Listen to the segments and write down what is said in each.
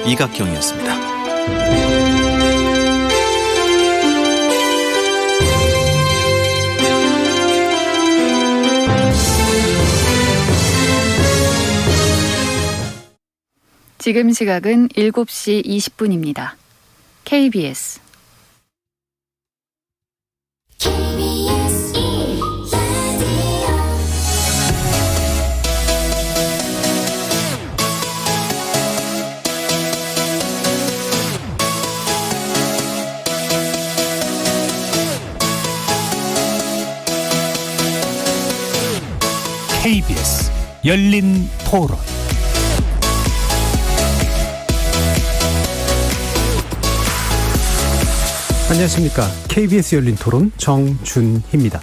이각경이었습니다. 지금 시각은 7시 20분입니다. KBS KBS 열린 토론. 안녕하십니까. KBS 열린 토론 정준희입니다.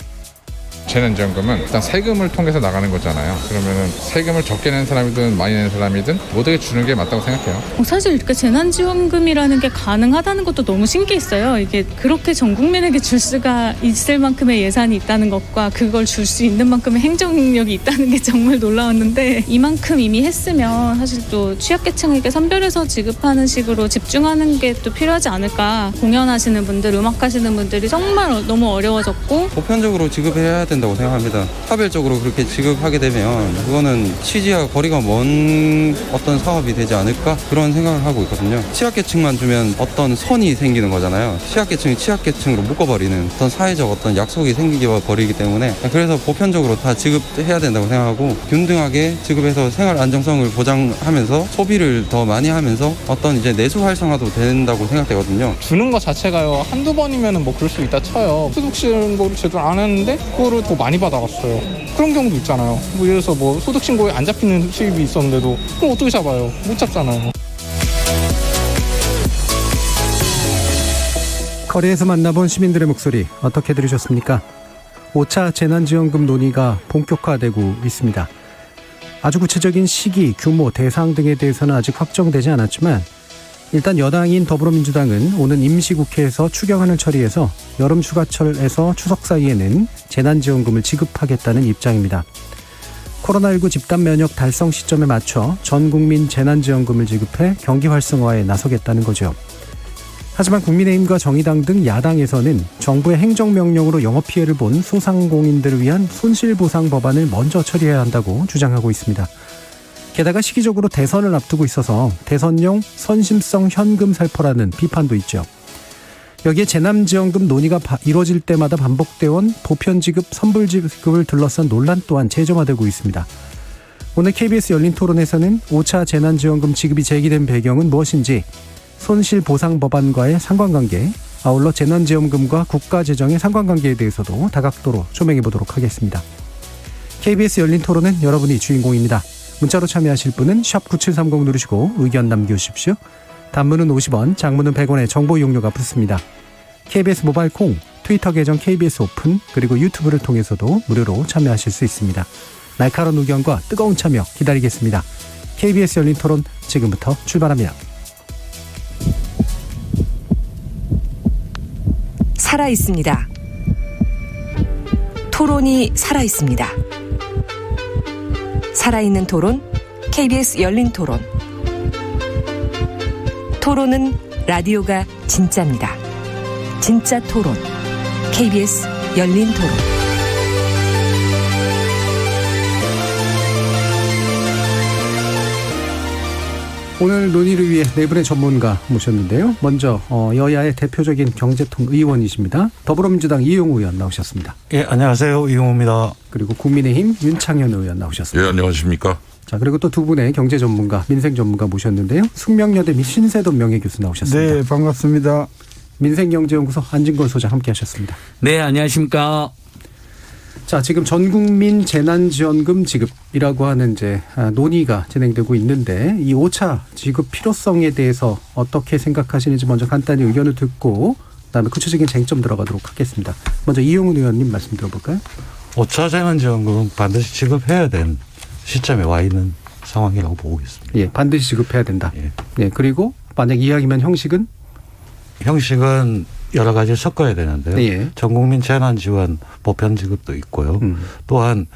재난지원금은 일단 세금을 통해서 나가는 거잖아요. 그러면은 세금을 적게 내는 사람이든 많이 내는 사람이든 모두에게 주는 게 맞다고 생각해요. 사실 이렇게 재난지원금이라는 게 가능하다는 것도 너무 신기했어요. 이게 그렇게 전 국민에게 줄 수가 있을 만큼의 예산이 있다는 것과 그걸 줄 수 있는 만큼의 행정력이 있다는 게 정말 놀라웠는데, 이만큼 이미 했으면 사실 또 취약계층에게 선별해서 지급하는 식으로 집중하는 게 또 필요하지 않을까. 공연하시는 분들, 음악하시는 분들이 정말 너무 어려워졌고, 보편적으로 지급해야 된다고 생각합니다. 차별적으로 그렇게 지급하게 되면 그거는 취지와 거리가 먼 어떤 사업이 되지 않을까, 그런 생각을 하고 있거든요. 취약계층만 주면 어떤 선이 생기는 거잖아요. 취약계층이 취약계층으로 묶어버리는 어떤 사회적 어떤 약속이 생기게 버리기 때문에, 그래서 보편적으로 다 지급해야 된다고 생각하고, 균등하게 지급해서 생활 안정성을 보장하면서 소비를 더 많이 하면서 어떤 이제 내수 활성화도 된다고 생각되거든요. 주는 것 자체가요, 한두 번이면 뭐 그럴 수 있다 쳐요. 소득 신고를 제대로 안 했는데 그거를 더 많이 받아갔어요. 그런 경우도 있잖아요. 뭐 예를 들어서 뭐 소득 신고에 안 잡히는 수입이 있었는데도 그럼 어떻게 잡아요? 못 잡잖아요. 거리에서 만나본 시민들의 목소리 어떻게 들으셨습니까? 5차 재난지원금 논의가 본격화되고 있습니다. 아주 구체적인 시기, 규모, 대상 등에 대해서는 아직 확정되지 않았지만, 일단 여당인 더불어민주당은 오는 임시국회에서 추경안을 처리해서 여름 휴가철에서 추석 사이에는 재난지원금을 지급하겠다는 입장입니다. 코로나19 집단 면역 달성 시점에 맞춰 전 국민 재난지원금을 지급해 경기 활성화에 나서겠다는 거죠. 하지만 국민의힘과 정의당 등 야당에서는 정부의 행정명령으로 영업피해를 본 소상공인들을 위한 손실보상 법안을 먼저 처리해야 한다고 주장하고 있습니다. 게다가 시기적으로 대선을 앞두고 있어서 대선용 선심성 현금 살포라는 비판도 있죠. 여기에 재난지원금 논의가 이뤄질 때마다 반복되어 온 보편지급, 선불지급을 둘러싼 논란 또한 재점화되고 있습니다. 오늘 KBS 열린 토론에서는 5차 재난지원금 지급이 제기된 배경은 무엇인지, 손실보상법안과의 상관관계, 아울러 재난지원금과 국가재정의 상관관계에 대해서도 다각도로 조명해보도록 하겠습니다. KBS 열린 토론은 여러분이 주인공입니다. 문자로 참여하실 분은 샵9730 누르시고 의견 남겨주십시오. 단문은 50원, 장문은 100원의 정보 이용료가 붙습니다. KBS 모바일 콩, 트위터 계정 KBS 오픈, 그리고 유튜브를 통해서도 무료로 참여하실 수 있습니다. 날카로운 의견과 뜨거운 참여 기다리겠습니다. KBS 열린 토론 지금부터 출발합니다. 살아있습니다. 토론이 살아있습니다. 살아있는 토론, KBS 열린 토론. 토론은 라디오가 진짜입니다. 진짜 토론, KBS 열린 토론. 오늘 논의를 위해 네 분의 전문가 모셨는데요. 먼저 여야의 대표적인 경제통 의원이십니다. 더불어민주당 이용우 의원 나오셨습니다. 예, 안녕하세요. 이용우입니다. 그리고 국민의힘 윤창현 의원 나오셨습니다. 예, 안녕하십니까. 자, 그리고 또 두 분의 경제 전문가, 민생 전문가 모셨는데요. 숙명여대 신세돈 명예교수 나오셨습니다. 네, 반갑습니다. 민생경제연구소 안진걸 소장 함께하셨습니다. 네, 안녕하십니까. 자, 지금 전국민 재난지원금 지급이라고 하는 이제 논의가 진행되고 있는데, 이 5차 지급 필요성에 대해서 어떻게 생각하시는지 먼저 간단히 의견을 듣고 그다음에 구체적인 쟁점 들어가도록 하겠습니다. 먼저 이용훈 의원님 말씀 들어볼까요? 5차 재난지원금은 반드시 지급해야 된 시점에 와 있는 상황이라고 보고 있습니다. 예, 반드시 지급해야 된다. 예. 예, 그리고 만약 이야기면 형식은 여러 가지를 섞어야 되는데요. 예. 전국민 재난지원 보편 지급도 있고요. 또한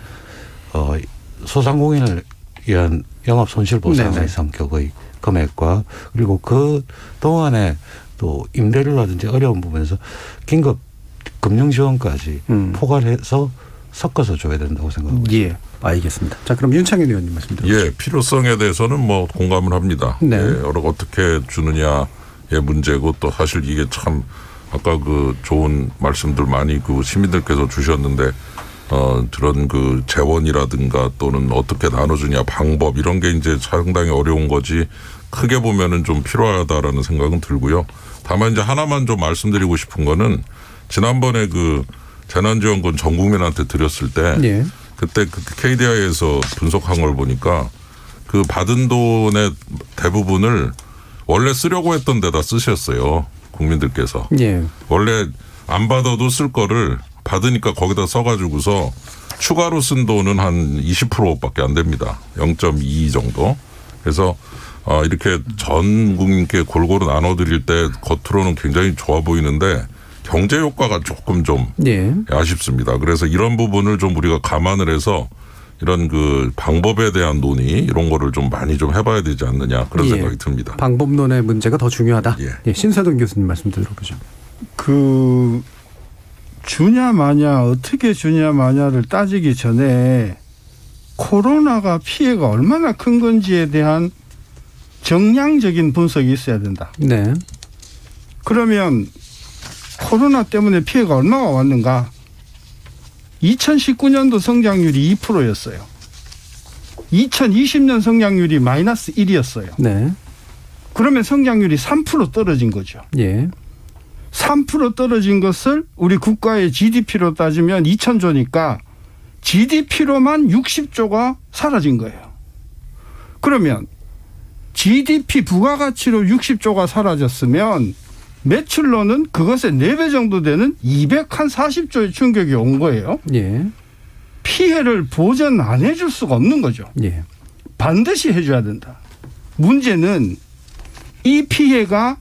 소상공인을 위한 영업손실보상의 성격의 금액과 그리고 그 동안에 또 임대료라든지 어려운 부분에서 긴급 금융 지원까지 포괄해서 섞어서 줘야 된다고 생각합니다. 예, 알겠습니다. 자, 그럼 윤창현 의원님 말씀 드리겠습니다. 예, 필요성에 대해서는 뭐 공감을 합니다. 네. 예, 어떻게 주느냐의 문제고 또 사실 이게 참 아까 그 좋은 말씀들 많이 그 시민들께서 주셨는데 그런 그 재원이라든가 또는 어떻게 나눠주냐 방법 이런 게 이제 상당히 어려운 거지 크게 보면은 좀 필요하다라는 생각은 들고요. 다만 이제 하나만 좀 말씀드리고 싶은 거는 지난번에 그 재난지원금 전 국민한테 드렸을 때 예. 그때 그 KDI에서 분석한 걸 보니까 그 받은 돈의 대부분을 원래 쓰려고 했던 데다 쓰셨어요. 국민들께서. 예. 원래 안 받아도 쓸 거를 받으니까 거기다 써가지고서 추가로 쓴 돈은 한 20%밖에 안 됩니다. 0.2 정도. 그래서 이렇게 전 국민께 골고루 나눠드릴 때 겉으로는 굉장히 좋아 보이는데 경제 효과가 조금 좀 예. 아쉽습니다. 그래서 이런 부분을 좀 우리가 감안을 해서 이런 그 방법에 대한 논의 이런 거를 좀 많이 좀 해봐야 되지 않느냐 그런 예. 생각이 듭니다. 방법론의 문제가 더 중요하다. 예. 예, 신세동 교수님 말씀 들어보죠. 그 주냐 마냐 어떻게 주냐 마냐를 따지기 전에 코로나가 피해가 얼마나 큰 건지에 대한 정량적인 분석이 있어야 된다. 네. 그러면 코로나 때문에 피해가 얼마가 왔는가? 2019년도 성장률이 2%였어요. 2020년 성장률이 마이너스 1이었어요. 네. 그러면 성장률이 3% 떨어진 거죠. 예. 3% 떨어진 것을 우리 국가의 GDP로 따지면 2,000조니까 GDP로만 60조가 사라진 거예요. 그러면 GDP 부가가치로 60조가 사라졌으면 매출로는 그것의 4배 정도 되는 240조의 충격이 온 거예요. 예. 피해를 보전 안 해줄 수가 없는 거죠. 예. 반드시 해줘야 된다. 문제는 이 피해가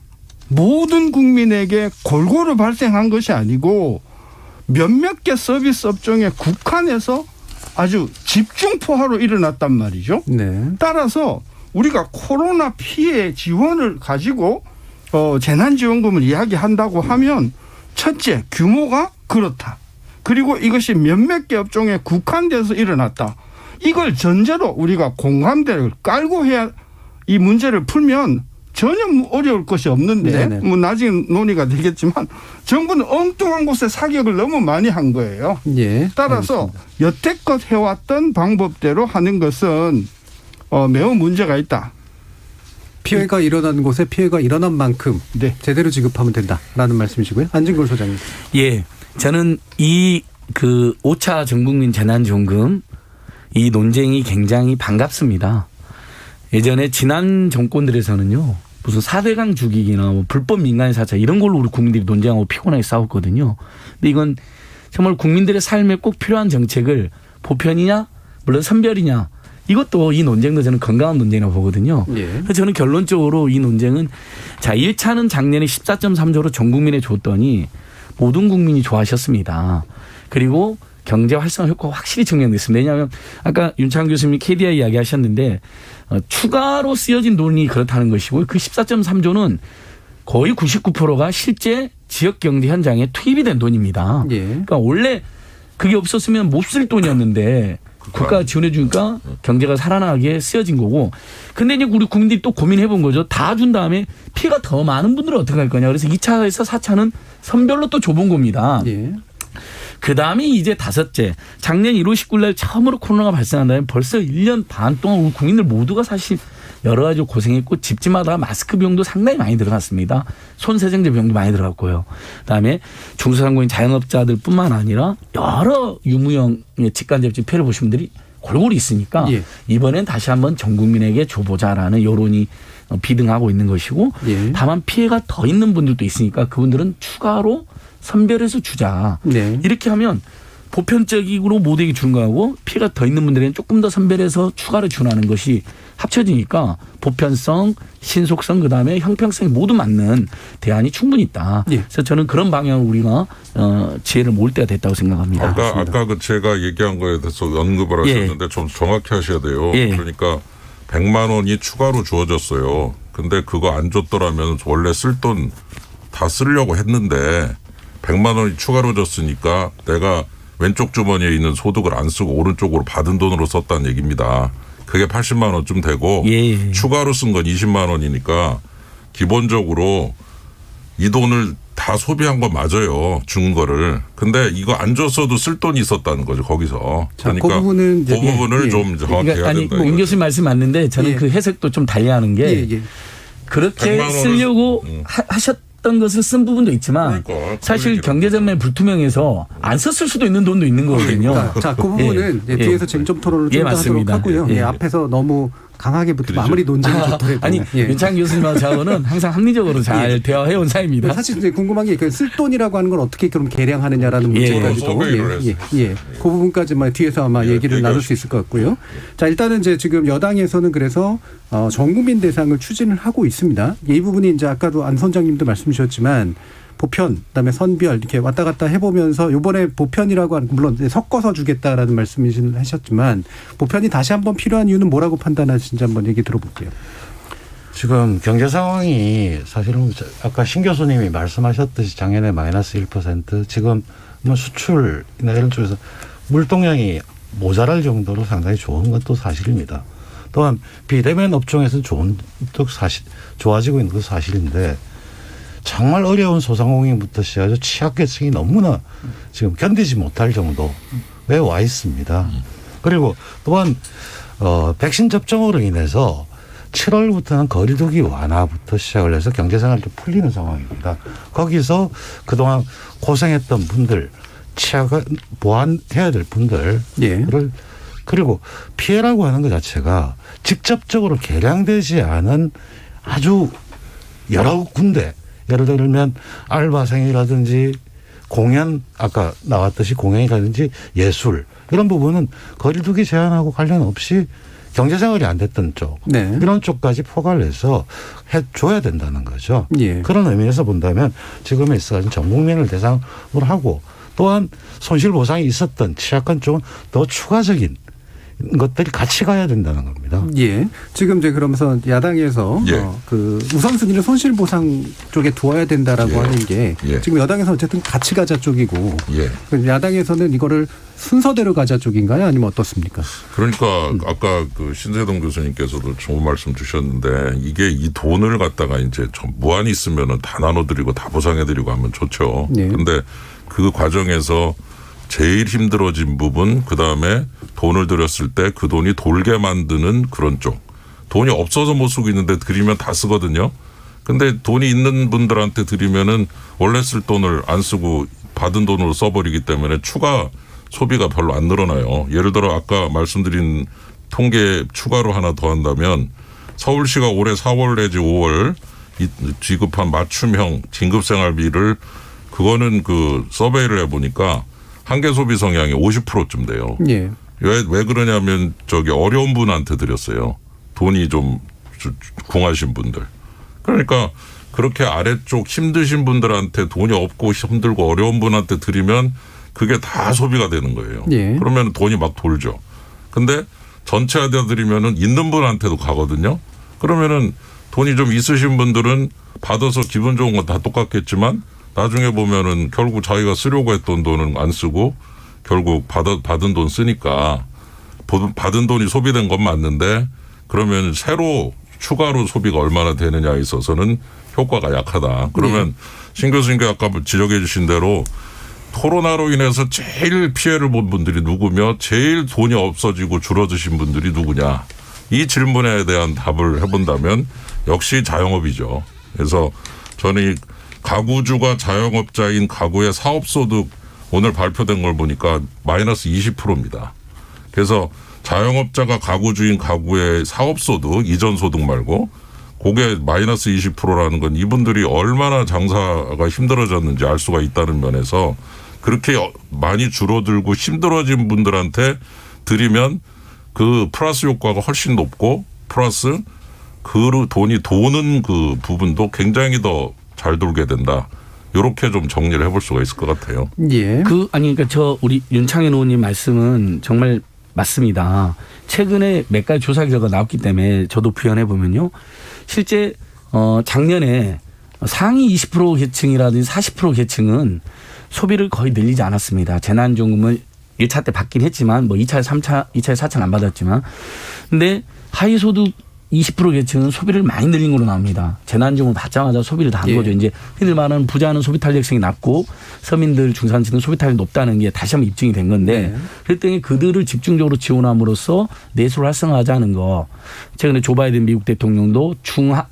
모든 국민에게 골고루 발생한 것이 아니고 몇몇 개 서비스 업종에 국한해서 아주 집중포화로 일어났단 말이죠. 네. 따라서 우리가 코로나 피해 지원을 가지고 재난지원금을 이야기한다고 하면 첫째 규모가 그렇다. 그리고 이것이 몇몇 개 업종에 국한돼서 일어났다. 이걸 전제로 우리가 공감대를 깔고 해야 이 문제를 풀면 전혀 어려울 것이 없는데 네네. 뭐 나중에 논의가 되겠지만 정부는 엉뚱한 곳에 사격을 너무 많이 한 거예요. 예. 따라서 알겠습니다. 여태껏 해왔던 방법대로 하는 것은 매우 문제가 있다. 피해가 일어난 곳에 피해가 일어난 만큼 네. 제대로 지급하면 된다라는 말씀이시고요. 안진걸 소장님. 예. 저는 이 그 5차 전국민 재난지원금 이 논쟁이 굉장히 반갑습니다. 예전에 지난 정권들에서는요. 무슨 4대강 죽이기나 뭐 불법 민간인 사찰 이런 걸로 우리 국민들이 논쟁하고 피곤하게 싸웠거든요. 근데 이건 정말 국민들의 삶에 꼭 필요한 정책을 보편이냐 물론 선별이냐 이것도 이 논쟁도 저는 건강한 논쟁이라고 보거든요. 예. 그래서 저는 결론적으로 이 논쟁은 자 1차는 작년에 14.3조로 전 국민에 줬더니 모든 국민이 좋아하셨습니다. 그리고 경제 활성화 효과가 확실히 증명됐습니다. 왜냐하면 아까 윤창 교수님이 KDI 이야기하셨는데 추가로 쓰여진 돈이 그렇다는 것이고 그 14.3조는 거의 99%가 실제 지역 경제 현장에 투입이 된 돈입니다. 예. 그러니까 원래 그게 없었으면 못 쓸 돈이었는데 국가가 지원해 주니까 경제가 살아나게 쓰여진 거고. 근데 이제 우리 국민들이 또 고민해 본 거죠. 다 준 다음에 피해가 더 많은 분들은 어떻게 할 거냐. 그래서 2차에서 4차는 선별로 또 줘본 겁니다. 예. 그다음에 이제 다섯째. 작년 1월 19일 날 처음으로 코로나가 발생한 다음에 벌써 1년 반 동안 우리 국민들 모두가 사실 여러 가지 고생했고 집집마다 마스크 비용도 상당히 많이 들어갔습니다. 손세정제 비용도 많이 들어갔고요. 그다음에 중소상공인 자영업자들 뿐만 아니라 여러 유무형의 직간접적 피해를 보신 분들이 골고루 있으니까 예. 이번엔 다시 한번 전 국민에게 줘보자라는 여론이 비등하고 있는 것이고 예. 다만 피해가 더 있는 분들도 있으니까 그분들은 추가로 선별해서 주자. 네. 이렇게 하면 보편적으로 모두에게 주는 거하고 피해가 더 있는 분들에게는 조금 더 선별해서 추가로 준하는 것이 합쳐지니까 보편성, 신속성 그다음에 형평성이 모두 맞는 대안이 충분히 있다. 예. 그래서 저는 그런 방향으로 우리가 지혜를 모을 때가 됐다고 생각합니다. 아까 그 제가 얘기한 거에 대해서 언급을 예. 하셨는데 좀 정확히 하셔야 돼요. 예. 그러니까 100만 원이 추가로 주어졌어요. 근데 그거 안 줬더라면 원래 쓸 돈 다 쓰려고 했는데 100만 원이 추가로 줬으니까 내가 왼쪽 주머니에 있는 소득을 안 쓰고 오른쪽으로 받은 돈으로 썼다는 얘기입니다. 그게 80만 원쯤 되고 예. 추가로 쓴 건 20만 원이니까 기본적으로 이 돈을 다 소비한 건 맞아요. 준 거를. 근데 이거 안 줬어도 쓸 돈이 있었다는 거죠. 거기서. 자, 그러니까 그 부분은 이제 부분을 좀 정확히 해야 아니 된다. 뭐 임 교수님 말씀 맞는데 저는 예. 그 해석도 좀 달리하는 게 그렇게 100만 원을 쓰려고 하셨던 것을 쓴 부분도 있지만 그러니까 사실 경제전면 불투명해서 안 썼을 수도 있는 돈도 있는 거거든요. 자, 그 부분은 예. 뒤에서 쟁점 토론을 예, 좀 더 하도록 맞습니다. 하고요. 예. 예, 앞에서 너무 강하게 붙으면 아무리 논쟁이 좋더라도 아니 윤창 교수님하고 저는 항상 합리적으로 잘 대화해온 사이입니다. 사실 이제 궁금한 게 그 쓸돈이라고 하는 걸 어떻게 그럼 계량하느냐라는 문제까지도 소비를 그 부분까지만 뒤에서 아마 얘기를 나눌 수 있을 것 같고요. 자, 일단은 이제 지금 여당에서는 그래서 전 국민 대상을 추진을 하고 있습니다. 이 부분이 이제 아까도 안 선장님도 말씀 주셨지만 보편, 그다음에 선별 이렇게 왔다 갔다 해보면서 이번에 보편이라고 하는 물론 섞어서 주겠다라는 말씀이신 하셨지만 보편이 다시 한번 필요한 이유는 뭐라고 판단하시는지 한번 얘기 들어볼게요. 지금 경제 상황이 사실은 아까 신 교수님이 말씀하셨듯이 작년에 마이너스 1%, 지금 뭐 수출이나 이런 쪽에서 물동량이 모자랄 정도로 상당히 좋은 건 또 사실입니다. 또한 비대면 업종에서는 좋아지고 있는 것도 사실인데 정말 어려운 소상공인부터 시작해서 취약계층이 너무나 지금 견디지 못할 정도에 와 있습니다. 그리고 또한 백신 접종으로 인해서 7월부터는 거리두기 완화부터 시작을 해서 경제생활이 좀 풀리는 상황입니다. 거기서 그동안 고생했던 분들, 취약을 보완해야 될 분들을 그리고 피해라고 하는 것 자체가 직접적으로 계량되지 않은 아주 여러 군데, 예를 들면 알바생이라든지 공연, 아까 나왔듯이 공연이라든지 예술 이런 부분은 거리두기 제한하고 관련 없이 경제생활이 안 됐던 쪽 이런 쪽까지 포괄을 해서 해줘야 된다는 거죠. 그런 의미에서 본다면 지금에 있어서 전 국민을 대상으로 하고 또한 손실보상이 있었던 취약한 쪽은 더 추가적인 것들이 같이 가야 된다는 겁니다. 예. 지금 이제 그러면서 야당에서 그 우선순위를 손실보상 쪽에 두어야 된다라고 하는 게 지금 여당에서 어쨌든 같이 가자 쪽이고 야당에서는 이거를 순서대로 가자 쪽인가요? 아니면 어떻습니까? 그러니까 아까 그 신세동 교수님께서도 좋은 말씀 주셨는데 이게 이 돈을 갖다가 이제 무한히 있으면은 다 나눠드리고 다 보상해드리고 하면 좋죠. 근데 그 과정에서 제일 힘들어진 부분, 그 다음에 돈을 들였을 때 그 돈이 돌게 만드는 그런 쪽. 돈이 없어서 못 쓰고 있는데 드리면 다 쓰거든요. 근데 돈이 있는 분들한테 드리면은 원래 쓸 돈을 안 쓰고 받은 돈으로 써버리기 때문에 추가 소비가 별로 안 늘어나요. 예를 들어 아까 말씀드린 통계 추가로 하나 더 한다면 서울시가 올해 4월 내지 5월 지급한 맞춤형 긴급생활비를 그거는 그 서베이를 해보니까 한계 소비 성향이 50%쯤 돼요. 왜 그러냐면 어려운 분한테 드렸어요. 돈이 좀 궁하신 분들. 그러니까 그렇게 아래쪽 힘드신 분들한테 돈이 없고 힘들고 어려운 분한테 드리면 그게 다 소비가 되는 거예요. 그러면 돈이 막 돌죠. 근데 전체에다 드리면은 있는 분한테도 가거든요. 그러면은 돈이 좀 있으신 분들은 받아서 기분 좋은 건 다 똑같겠지만 나중에 보면은 결국 자기가 쓰려고 했던 돈은 안 쓰고 결국 받은 돈 쓰니까 받은 돈이 소비된 건 맞는데 그러면 새로 추가로 소비가 얼마나 되느냐에 있어서는 효과가 약하다. 그러면 신 교수님께 아까 지적해 주신 대로 코로나로 인해서 제일 피해를 본 분들이 누구며 제일 돈이 없어지고 줄어드신 분들이 누구냐. 이 질문에 대한 답을 해본다면 역시 자영업이죠. 그래서 저는 이 가구주가 자영업자인 가구의 사업소득 오늘 발표된 걸 보니까 마이너스 20%입니다. 그래서 자영업자가 가구주인 가구의 사업소득, 이전 소득 말고 그게 마이너스 20%라는 건 이분들이 얼마나 장사가 힘들어졌는지 알 수가 있다는 면에서 그렇게 많이 줄어들고 힘들어진 분들한테 드리면 그 플러스 효과가 훨씬 높고 플러스 그 돈이 도는 그 부분도 굉장히 더 잘 돌게 된다. 이렇게 좀 정리를 해볼 수가 있을 것 같아요. 그러니까 우리 윤창현 의원님 말씀은 정말 맞습니다. 최근에 몇 가지 조사 결과가 나왔기 때문에 저도 부연해 보면요. 실제 작년에 상위 20% 계층이라든지 40% 계층은 소비를 거의 늘리지 않았습니다. 재난지원금을 1차 때 받긴 했지만 뭐 2차, 3차, 2차에 4차는 안 받았지만 근데 하위소득 20% 계층은 소비를 많이 늘린 걸로 나옵니다. 재난지원금을 받자마자 소비를 다 한 거죠. 이제 흔히 말하는 부자는 소비 탄력성이 낮고 서민들 중산층은 소비 탄력이 높다는 게 다시 한번 입증이 된 건데 그랬더니 그들을 집중적으로 지원함으로써 내수를 활성화하자는 거. 최근에 조 바이든 미국 대통령도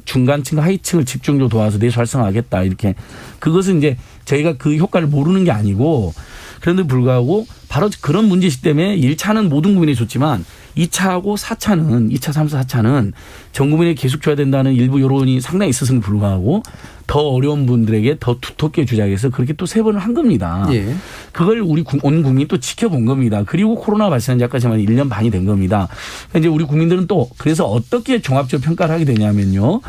중간층과 하위층을 집중적으로 도와서 내수 활성화하겠다 이렇게. 그것은 이제 저희가 그 효과를 모르는 게 아니고 그런데 불구하고 바로 그런 문제시 때문에 1차는 모든 국민이 줬지만 2차하고 4차는 2차, 3차, 4차는 전 국민에 계속 줘야 된다는 일부 여론이 상당히 있었음에도 불구하고 더 어려운 분들에게 더 두텁게 주자 해서 그렇게 또 3번을 한 겁니다. 예. 그걸 우리 온 국민이 또 지켜본 겁니다. 그리고 코로나 발생한 지까지만 1년 반이 된 겁니다. 이제 우리 국민들은 또 그래서 어떻게 종합적 평가를 하게 되냐면요.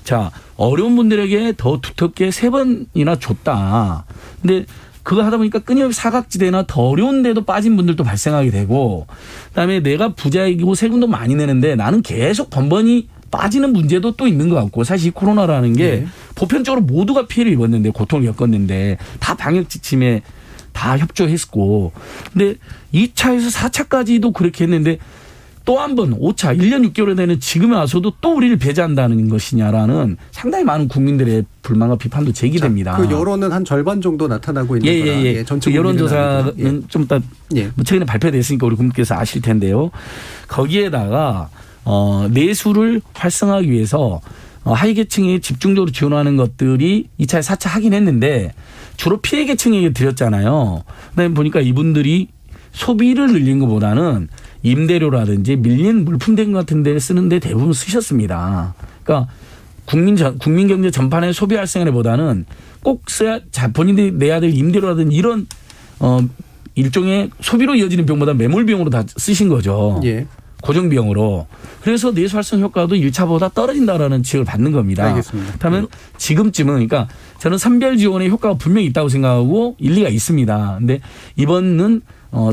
자, 어려운 분들에게 더 두텁게 3번이나 줬다. 근데 그거 하다 보니까 끊임없이 사각지대나 더 어려운 데도 빠진 분들도 발생하게 되고 그다음에 내가 부자이고 세금도 많이 내는데 나는 계속 번번이 빠지는 문제도 또 있는 것 같고 사실 이 코로나라는 게 보편적으로 모두가 피해를 입었는데 고통을 겪었는데 다 방역 지침에 다 협조했고 근데 2차에서 4차까지도 그렇게 했는데 또 한 번 5차 1년 6개월에 되는 지금에 와서도 또 우리를 배제한다는 것이냐라는 상당히 많은 국민들의 불만과 비판도 제기됩니다. 그 여론은 한 절반 정도 나타나고 있는 거라. 예. 전체 여론조사는 좀 이따 최근에 발표됐으니까 우리 국민께서 아실 텐데요. 거기에다가 내수를 활성화하기 위해서 하위계층에 집중적으로 지원하는 것들이 2차에 4차 하긴 했는데 주로 피해 계층에게 드렸잖아요. 그다음에 보니까 이분들이 소비를 늘린 것보다는 임대료라든지 밀린 물품된 같은 데 쓰는데 대부분 쓰셨습니다. 그러니까 국민 경제 전반의 소비 활성화에 보다는 꼭 써야 본인들이 내야 될 임대료라든지 이런 일종의 소비로 이어지는 비용보다 매몰 비용으로 다 쓰신 거죠. 예. 고정 비용으로. 그래서 내수 활성 효과도 1차보다 떨어진다라는 지적을 받는 겁니다. 알겠습니다. 그렇다면 지금쯤은 그러니까 저는 선별 지원의 효과가 분명히 있다고 생각하고 일리가 있습니다. 근데 이번은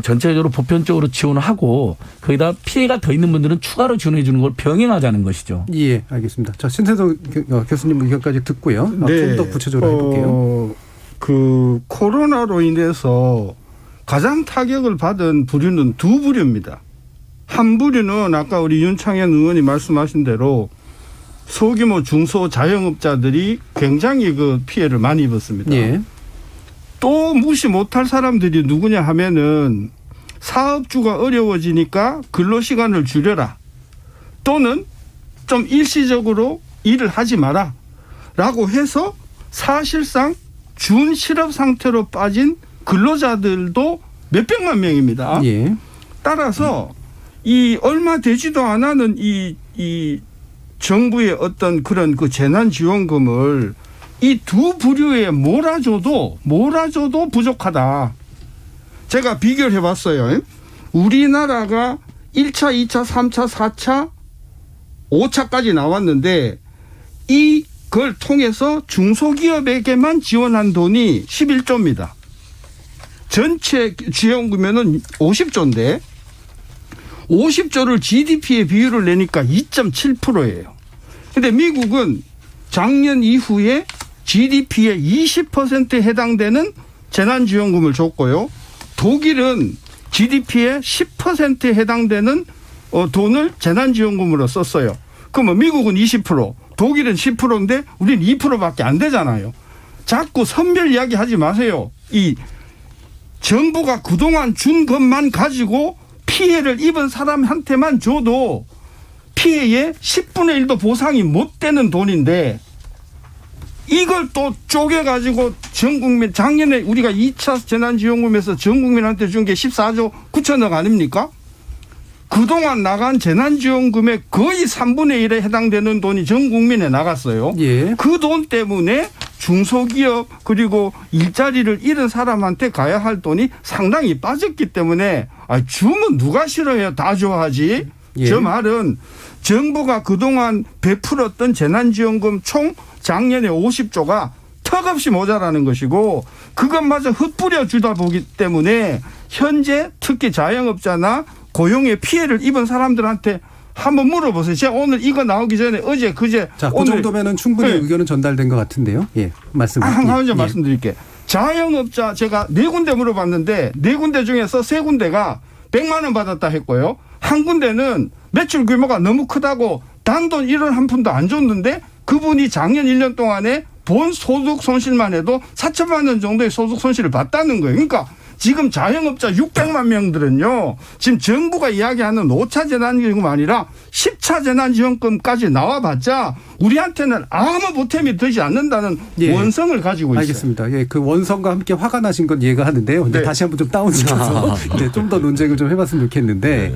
전체적으로 보편적으로 지원을 하고 거기다 피해가 더 있는 분들은 추가로 지원해 주는 걸 병행하자는 것이죠. 예, 알겠습니다. 자, 신세동 교수님 의견까지 듣고요. 좀 더 구체적으로 해볼게요. 그 코로나로 인해서 가장 타격을 받은 부류는 두 부류입니다. 한 부류는 아까 우리 윤창현 의원이 말씀하신 대로 소규모 중소 자영업자들이 굉장히 그 피해를 많이 입었습니다. 예. 또 무시 못할 사람들이 누구냐 하면은 사업주가 어려워지니까 근로시간을 줄여라 또는 좀 일시적으로 일을 하지 마라 라고 해서 사실상 준실업 상태로 빠진 근로자들도 몇백만 명입니다. 예. 따라서 이 얼마 되지도 않아는 이 정부의 어떤 그런 그 재난지원금을 이 두 부류에 몰아줘도 부족하다. 제가 비교를 해봤어요. 우리나라가 1차, 2차, 3차, 4차, 5차까지 나왔는데 이걸 통해서 중소기업에게만 지원한 돈이 11조입니다. 전체 지원금액은 50조인데 50조를 GDP의 비율을 내니까 2.7%예요. 근데 미국은 작년 이후에 GDP의 20%에 해당되는 재난지원금을 줬고요. 독일은 GDP의 10%에 해당되는 돈을 재난지원금으로 썼어요. 그러면 미국은 20%, 독일은 10%인데 우리는 2%밖에 안 되잖아요. 자꾸 선별 이야기 하지 마세요. 이 정부가 그동안 준 것만 가지고 피해를 입은 사람한테만 줘도 피해의 10분의 1도 보상이 못 되는 돈인데 이걸 또 쪼개가지고 전 국민, 작년에 우리가 2차 재난지원금에서 전 국민한테 준 게 14조 9천억 아닙니까? 그동안 나간 재난지원금의 거의 3분의 1에 해당되는 돈이 전 국민에 나갔어요. 예. 그 돈 때문에 중소기업 그리고 일자리를 잃은 사람한테 가야 할 돈이 상당히 빠졌기 때문에 주면 누가 싫어해요? 다 좋아하지. 예. 저 말은 정부가 그동안 베풀었던 재난지원금 총 작년에 50조가 턱없이 모자라는 것이고 그것마저 흩뿌려 주다 보기 때문에 현재 특히 자영업자나 고용의 피해를 입은 사람들한테 한번 물어보세요. 제가 오늘 이거 나오기 전에 어제 그제 자, 그 오늘 정도면은 충분히 네. 의견은 전달된 것 같은데요. 예, 말씀. 한 가지 말씀드릴게요. 자영업자 제가 4군데 물어봤는데 4군데 중에서 3군데가 100만 원 받았다 했고요. 한 군데는 매출 규모가 너무 크다고 단돈 1원 한 푼도 안 줬는데 그분이 작년 1년 동안에 본 소득 손실만 해도 4천만 원 정도의 소득 손실을 봤다는 거예요. 그러니까 지금 자영업자 600만 명들은요. 지금 정부가 이야기하는 5차 재난지원금 아니라 10차 재난지원금까지 나와봤자 우리한테는 아무 보탬이 되지 않는다는 예. 원성을 가지고 있어요. 알겠습니다. 예, 그 원성과 함께 화가 나신 건 이해가 하는데요. 근데 네. 다시 한번 좀 다운시켜서 좀 더 논쟁을 좀 해봤으면 좋겠는데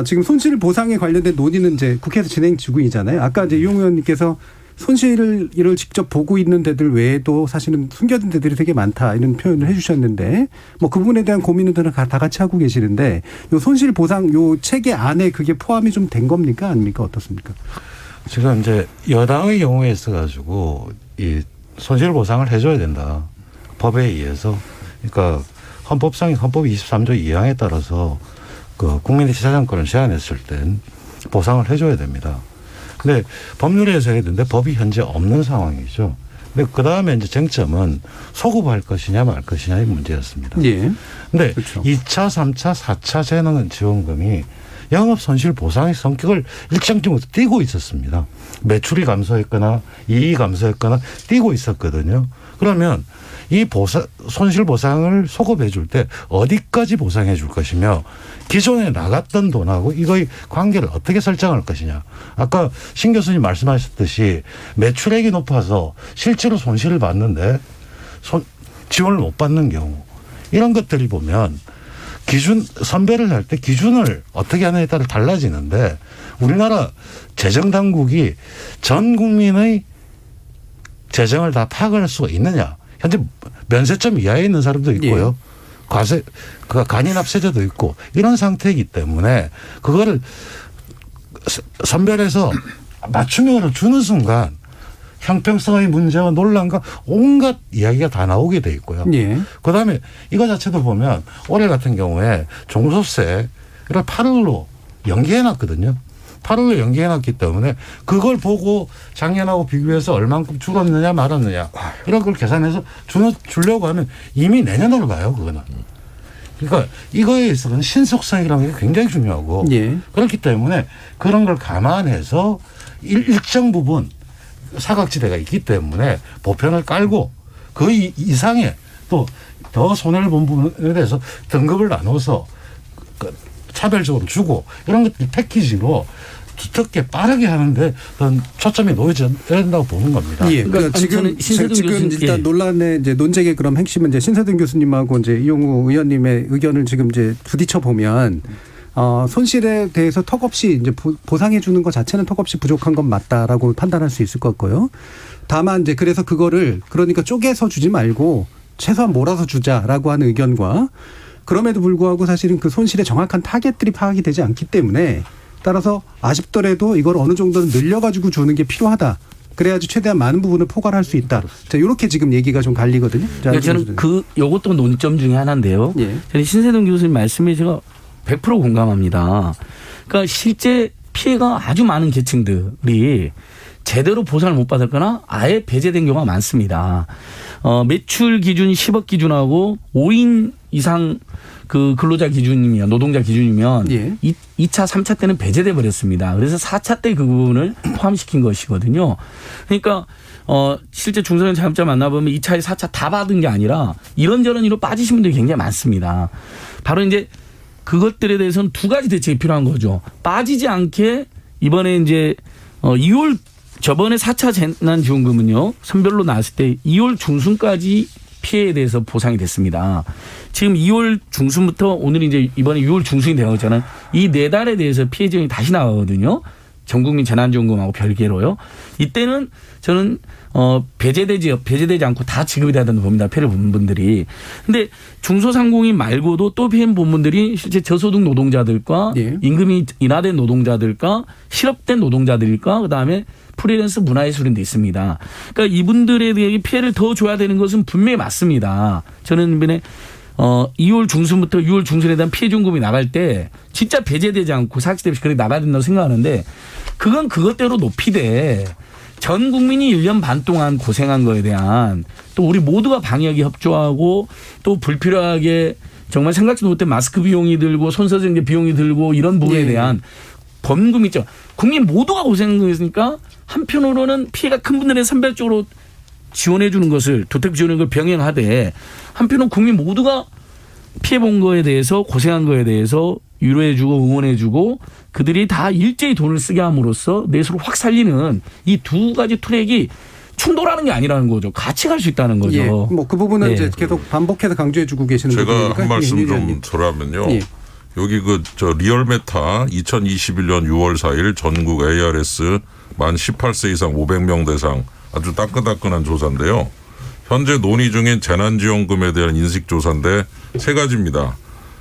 지금 손실 보상에 관련된 논의는 이제 국회에서 진행 중이잖아요. 아까 이제 이용 의원님께서 손실을 직접 보고 있는 데들 외에도 사실은 숨겨진 데들이 되게 많다 이런 표현을 해주셨는데 뭐 그 부분에 대한 고민은 다 같이 하고 계시는데 요 손실 보상 요 체계 안에 그게 포함이 좀 된 겁니까 아닙니까 어떻습니까? 지금 이제 여당의 경우에 있어가지고 이 손실 보상을 해줘야 된다. 법에 의해서. 그러니까 헌법 23조 2항에 따라서 그 국민의 지자장권을 제한했을 땐 보상을 해줘야 됩니다. 근데 법률에서 해야 되는데 법이 현재 없는 상황이죠. 근데 그 다음에 이제 쟁점은 소급할 것이냐 말 것이냐의 문제였습니다. 예. 근데 그렇죠. 2차, 3차, 4차 재난지원금이 영업 손실 보상의 성격을 일정 정도 띄고 있었습니다. 매출이 감소했거나 이익이 감소했거나 띄고 있었거든요. 그러면 이 손실 보상을 소급해 줄 때 어디까지 보상해 줄 것이며 기존에 나갔던 돈하고 이거의 관계를 어떻게 설정할 것이냐. 아까 신 교수님 말씀하셨듯이 매출액이 높아서 실제로 손실을 봤는데 지원을 못 받는 경우 이런 것들이 보면 선별을 할 때 기준을 어떻게 하느냐에 따라 달라지는데 우리나라 재정당국이 전 국민의 재정을 다 파악할 수가 있느냐. 현재 면세점 이하에 있는 사람도 있고요. 간이납세제도 있고 이런 상태이기 때문에 그거를 선별해서 맞춤형으로 주는 순간 형평성의 문제와 논란과 온갖 이야기가 다 나오게 돼 있고요. 예. 그다음에 이거 자체도 보면 올해 같은 경우에 종소세를 8월로 연기해놨거든요. 8월로 연기해놨기 때문에 그걸 보고 작년하고 비교해서 얼만큼 줄었느냐 말았느냐 이런 걸 계산해서 주려고 하면 이미 내년으로 가요. 그거는. 그러니까 이거에 있어서는 신속성이라는 게 굉장히 중요하고 예. 그렇기 때문에 그런 걸 감안해서 일정 부분 사각지대가 있기 때문에 보편을 깔고 그 이상의 또 더 손해를 본 부분에 대해서 등급을 나눠서 차별적으로 주고 이런 것들 패키지로 두텁게 빠르게 하는데 초점이 놓여져야 된다고 보는 겁니다. 예. 그러니까 지금 일단 논란의 이제 논쟁의 그럼 핵심은 이제 신세등 교수님하고 이제 이용우 의원님의 의견을 지금 이제 부딪혀 보면 손실에 대해서 턱없이 이제 보상해 주는 것 자체는 턱없이 부족한 건 맞다라고 판단할 수 있을 것 같고요. 다만 이제 그래서 그거를 그러니까 쪼개서 주지 말고 최소한 몰아서 주자라고 하는 의견과 그럼에도 불구하고 사실은 그 손실의 정확한 타겟들이 파악이 되지 않기 때문에 따라서 아쉽더라도 이걸 어느 정도는 늘려가지고 주는 게 필요하다. 그래야지 최대한 많은 부분을 포괄할 수 있다. 자, 이렇게 지금 얘기가 좀 갈리거든요. 자, 그러니까 저는 요것도 논점 중에 하나인데요. 예. 저는 신세동 교수님 말씀에 제가 100% 공감합니다. 그러니까 실제 피해가 아주 많은 계층들이 제대로 보상을 못 받았거나 아예 배제된 경우가 많습니다. 매출 기준 10억 기준하고 5인 이상 그 근로자 기준이면 노동자 기준이면 예. 2차, 3차 때는 배제돼 버렸습니다. 그래서 4차 때 그 부분을 포함시킨 것이거든요. 그러니까 실제 중소형 자영업자 만나보면 2차에 4차 다 받은 게 아니라 이런저런 이로 빠지신 분들이 굉장히 많습니다. 바로 이제 그것들에 대해서는 두 가지 대책이 필요한 거죠. 빠지지 않게 이번에 이제 2월 저번에 4차 재난지원금은요. 선별로 나왔을 때 2월 중순까지 피해에 대해서 보상이 됐습니다. 지금 2월 중순부터 오늘 이제 이번에 6월 중순이 되었잖아요. 이 4달에 대해서 피해 지원이 다시 나가거든요. 전국민 재난지원금하고 별개로요. 이때는 저는 배제되지 않고 다 지급이 돼야 된다고 봅니다. 피해를 본 분들이. 근데 중소상공인 말고도 또 피해 본 분들이 실제 저소득 노동자들과 예. 임금이 인하된 노동자들과 실업된 노동자들과 그다음에 프리랜서 문화예술인도 있습니다. 그러니까 이분들에 대해 피해를 더 줘야 되는 것은 분명히 맞습니다. 저는 이번에 2월 중순부터 6월 중순에 대한 피해 중금이 나갈 때 진짜 배제되지 않고 사기치 없이 그렇게 나가야 된다고 생각하는데 그건 그것대로 높이되 전 국민이 1년 반 동안 고생한 거에 대한 또 우리 모두가 방역에 협조하고 또 불필요하게 정말 생각지도 못한 마스크 비용이 들고 손소독제 비용이 들고 이런 부분에 대한 범금 있죠. 국민 모두가 고생한 거였으니까 한편으로는 피해가 큰 분들의 선별적으로 지원해 주는 것을 도택 지원하는 걸 병행하되 한편으로는 국민 모두가 피해 본 거에 대해서 고생한 거에 대해서 위로해 주고 응원해 주고 그들이 다 일제히 돈을 쓰게 함으로써 내수를 확 살리는 이 두 가지 트랙이 충돌하는 게 아니라는 거죠. 같이 갈 수 있다는 거죠. 예. 뭐 그 부분은 이제 계속 반복해서 강조해주고 계시는 제가 부분이니까. 한 말씀 예, 좀 드라면요. 예. 여기 리얼메타 2021년 6월 4일 전국 ARS 만 18세 이상 500명 대상 아주 따끈따끈한 조사인데요. 현재 논의 중인 재난지원금에 대한 인식조사인데 세 가지입니다.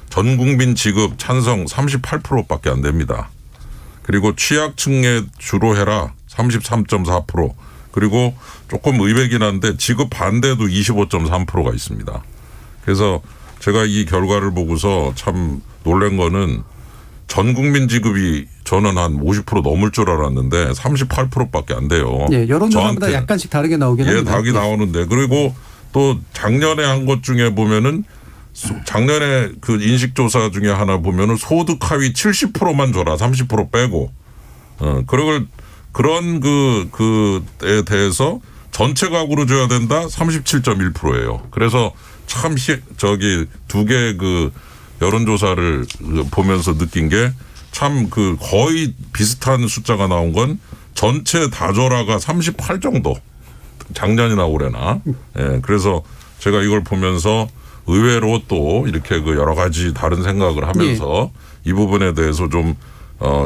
전 국민 지급 찬성 38%밖에 안 됩니다. 그리고 취약층에 주로 해라 33.4%. 그리고 조금 의외긴 한데 지급 반대도 25.3%가 있습니다. 그래서 제가 이 결과를 보고서 참 놀란 거는 전 국민 지급이 저는 한 50% 넘을 줄 알았는데 38%밖에 안 돼요. 예, 여론조사보다 약간씩 다르게 나오긴 합니다. 다르게 나오는데 그리고 또 작년에 한 것 중에 보면은 작년에 그 인식조사 중에 하나 보면은 소득 하위 70%만 줘라 30% 빼고 그런 그에 대해서 전체 가구로 줘야 된다 37.1%예요. 그래서 참 두 개 그 여론조사를 보면서 느낀 게 참 거의 비슷한 숫자가 나온 건 전체 다 줘라가 38 정도. 작년이나 올해나. 예. 그래서 제가 이걸 보면서 의외로 또 이렇게 여러 가지 다른 생각을 하면서 이 부분에 대해서 좀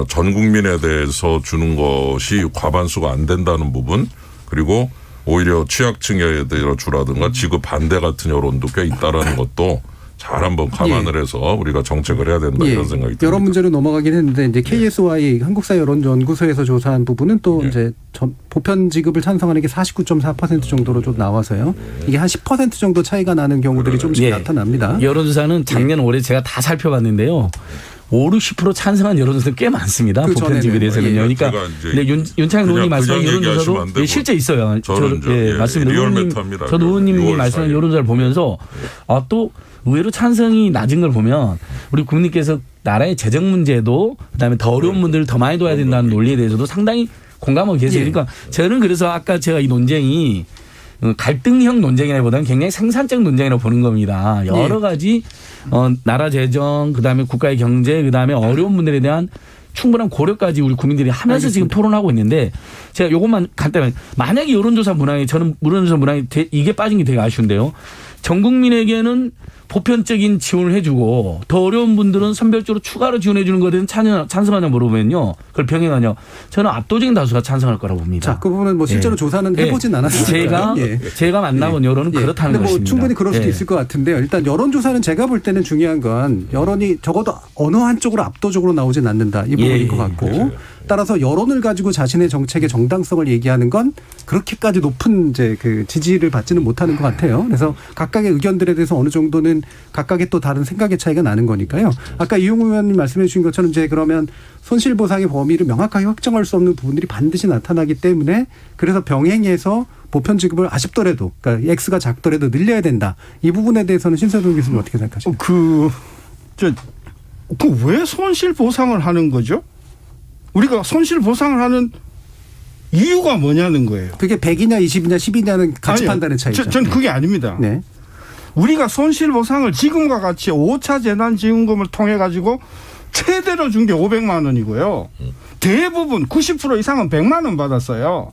전 국민에 대해서 주는 것이 과반수가 안 된다는 부분 그리고 오히려 취약층에 대해서 주라든가 지급 반대 같은 여론도 꽤 있다라는 것도 잘 한번 감안을 해서 우리가 정책을 해야 된다 이런 생각이 듭니다. 여러 문제로 넘어가긴 했는데 이제 KSY 한국사여론연구소에서 조사한 부분은 또 이제 보편 지급을 찬성하는 게 49.4% 정도로 좀 나와서요. 이게 한 10% 정도 차이가 나는 경우들이 좀씩 나타납니다. 여론조사는 작년 올해 제가 다 살펴봤는데요. 50% 찬성한 여론조사는 꽤 많습니다. 그 보편 지급에 대해서는요. 그러니까 윤창현 의원님 말씀하신 여론조사도 실제 있어요. 맞습니다. 저도 의원님이 말씀하신 여론조사를 보면서 또 의외로 찬성이 낮은 걸 보면 우리 국민께서 나라의 재정 문제도 그다음에 더 어려운 분들을 더 많이 도와야 된다는 논리에 대해서도 상당히 공감하고 계세요. 그러니까 저는 그래서 아까 제가 이 논쟁이 갈등형 논쟁이라기보다는 굉장히 생산적 논쟁이라고 보는 겁니다. 여러 가지 나라 재정 그다음에 국가의 경제 그다음에 어려운 분들에 대한 충분한 고려까지 우리 국민들이 하면서 지금 토론하고 있는데 제가 이것만 간단하게 만약에 여론조사 문항에 저는 여론조사 문항에 이게 빠진 게 되게 아쉬운데요. 전 국민에게는 보편적인 지원을 해주고 더 어려운 분들은 선별적으로 추가로 지원해 주는 것에 대해서 찬성하냐 물어보면요. 그걸 병행하냐. 저는 압도적인 다수가 찬성할 거라고 봅니다. 자, 그 부분은 뭐 실제로 조사는 해보진 않았어요. 제가 만나본 여론은 그렇다는 뭐 것입니다. 충분히 그럴 수도 있을 것 같은데요. 일단 여론조사는 제가 볼 때는 중요한 건 여론이 적어도 어느 한쪽으로 압도적으로 나오진 않는다. 이 부분인 것 같고 따라서 여론을 가지고 자신의 정책의 정당성을 얘기하는 건 그렇게까지 높은 이제 그 지지를 받지는 못하는 것 같아요. 그래서 각각의 의견들에 대해서 어느 정도는 각각의 또 다른 생각의 차이가 나는 거니까요. 아까 이용우 의원님 말씀해 주신 것처럼 이제 그러면 손실보상의 범위를 명확하게 확정할 수 없는 부분들이 반드시 나타나기 때문에 그래서 병행해서 보편 지급을 아쉽더라도 그러니까 X가 작더라도 늘려야 된다. 이 부분에 대해서는 신세동 교수님 어떻게 생각하십니까? 왜 손실보상을 하는 거죠? 우리가 손실보상을 하는 이유가 뭐냐는 거예요. 그게 100이냐 20이냐 10이냐는 가치 판단의 차이죠. 전 그게 아닙니다. 네. 우리가 손실보상을 지금과 같이 5차 재난지원금을 통해 가지고 최대로 준 게 500만 원이고요. 대부분 90% 이상은 100만 원 받았어요.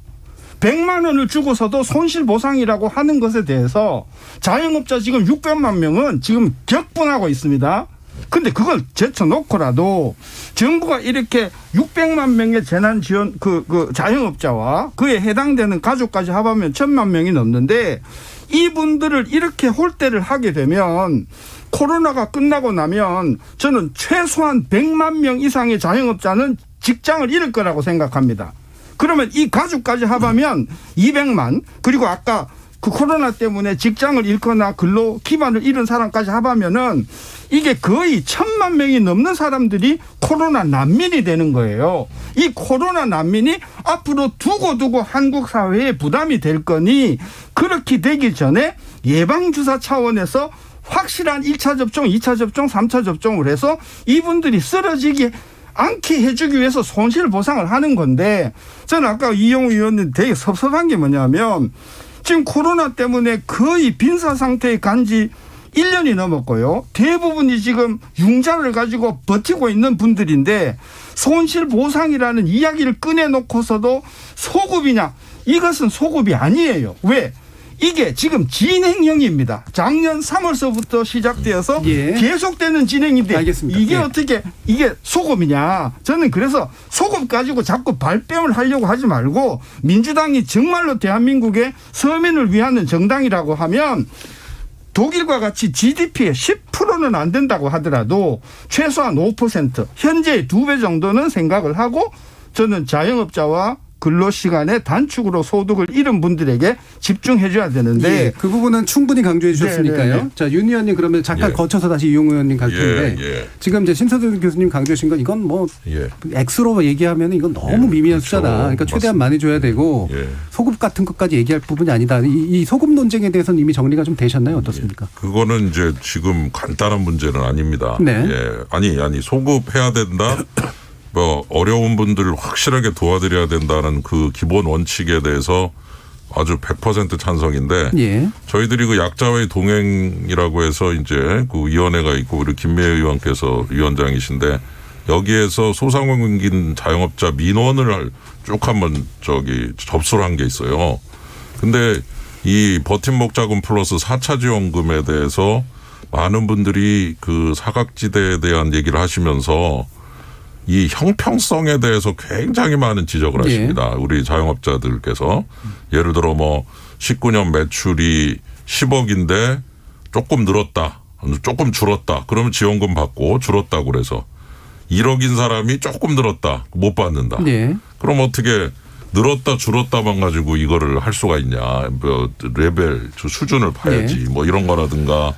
100만 원을 주고서도 손실보상이라고 하는 것에 대해서 자영업자 지금 600만 명은 지금 격분하고 있습니다. 근데 그걸 제쳐놓고라도 정부가 이렇게 600만 명의 재난지원 그 자영업자와 그에 해당되는 가족까지 합하면 1000만 명이 넘는데 이분들을 이렇게 홀대를 하게 되면 코로나가 끝나고 나면 저는 최소한 100만 명 이상의 자영업자는 직장을 잃을 거라고 생각합니다. 그러면 이 가족까지 합하면 200만 그리고 아까 그 코로나 때문에 직장을 잃거나 근로 기반을 잃은 사람까지 합하면은 이게 거의 1,000만 명이 넘는 사람들이 코로나 난민이 되는 거예요. 이 코로나 난민이 앞으로 두고 한국 사회에 부담이 될 거니 그렇게 되기 전에 예방주사 차원에서 확실한 1차 접종, 2차 접종, 3차 접종을 해서 이분들이 쓰러지게 않게 해주기 위해서 손실보상을 하는 건데 저는 아까 이용우 의원님 되게 섭섭한 게 뭐냐면 지금 코로나 때문에 거의 빈사 상태에 간지 1년이 넘었고요. 대부분이 지금 융자를 가지고 버티고 있는 분들인데 손실보상이라는 이야기를 꺼내놓고서도 소급이냐? 이것은 소급이 아니에요. 왜? 이게 지금 진행형입니다. 작년 3월서부터 시작되어서 계속되는 진행인데 알겠습니다. 이게 어떻게 이게 소급이냐. 저는 그래서 소급 가지고 자꾸 발뺌을 하려고 하지 말고 민주당이 정말로 대한민국의 서민을 위하는 정당이라고 하면 독일과 같이 GDP의 10%는 안 된다고 하더라도 최소한 5% 현재의 2배 정도는 생각을 하고 저는 자영업자와 근로시간의 단축으로 소득을 잃은 분들에게 집중해 줘야 되는데 그 부분은 충분히 강조해 주셨으니까요. 네네네. 자, 윤 의원님 그러면 잠깐 거쳐서 다시 이용우 의원님 갈 텐데 지금 이제 신서준 교수님 강조하신 건 이건 뭐 X로 얘기하면 이건 너무 미미한 숫자다. 그러니까 최대한 많이 줘야 되고 소급 같은 것까지 얘기할 부분이 아니다. 이 소급 논쟁에 대해서는 이미 정리가 좀 되셨나요? 어떻습니까? 그거는 이제 지금 간단한 문제는 아닙니다. 네. 아니 소급해야 된다. 뭐 어려운 분들을 확실하게 도와드려야 된다는 그 기본 원칙에 대해서 아주 100% 찬성인데 저희들이 그 약자와의 동행이라고 해서 이제 그 위원회가 있고 우리 김미애 의원께서 위원장이신데 여기에서 소상공인 자영업자 민원을 쭉 한번 접수를 한 게 있어요. 근데 이 버팀목 자금 플러스 4차 지원금에 대해서 많은 분들이 그 사각지대에 대한 얘기를 하시면서 이 형평성에 대해서 굉장히 많은 지적을 하십니다. 우리 자영업자들께서. 예를 들어 뭐 19년 매출이 10억인데 조금 늘었다. 조금 줄었다. 그러면 지원금 받고 줄었다고 그래서 1억인 사람이 조금 늘었다. 못 받는다. 그럼 어떻게 늘었다 줄었다만 가지고 이거를 할 수가 있냐. 뭐 레벨 수준을 봐야지. 뭐 이런 거라든가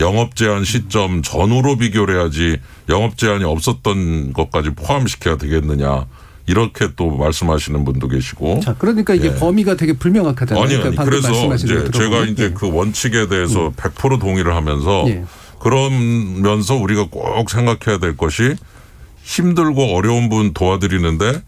영업 제한 시점 전후로 비교를 해야지 영업 제한이 없었던 것까지 포함시켜야 되겠느냐. 이렇게 또 말씀하시는 분도 계시고. 자, 그러니까 이게 범위가 되게 불명확하잖아요. 아니, 그래서 이제 제가 이제 그 원칙에 대해서 100% 동의를 하면서 그러면서 우리가 꼭 생각해야 될 것이 힘들고 어려운 분 도와드리는데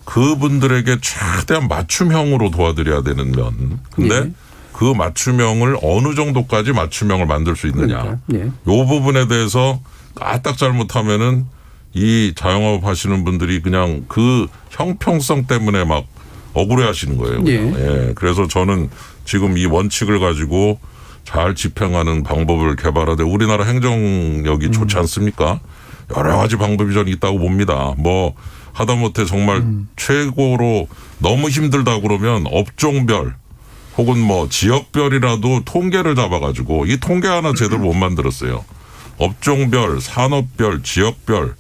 그분들에게 최대한 맞춤형으로 도와드려야 되는 면. 근데 그 맞춤형을 어느 정도까지 맞춤형을 만들 수 있느냐. 이 부분에 대해서 까딱 잘못하면은 이 자영업 하시는 분들이 그냥 그 형평성 때문에 막 억울해 하시는 거예요. 그래서 저는 지금 이 원칙을 가지고 잘 집행하는 방법을 개발하되 우리나라 행정력이 좋지 않습니까? 여러 가지 방법이 저는 있다고 봅니다. 뭐 하다못해 정말 최고로 너무 힘들다 그러면 업종별 혹은 뭐 지역별이라도 통계를 잡아가지고 이 통계 하나 제대로 못 만들었어요. 업종별, 산업별, 지역별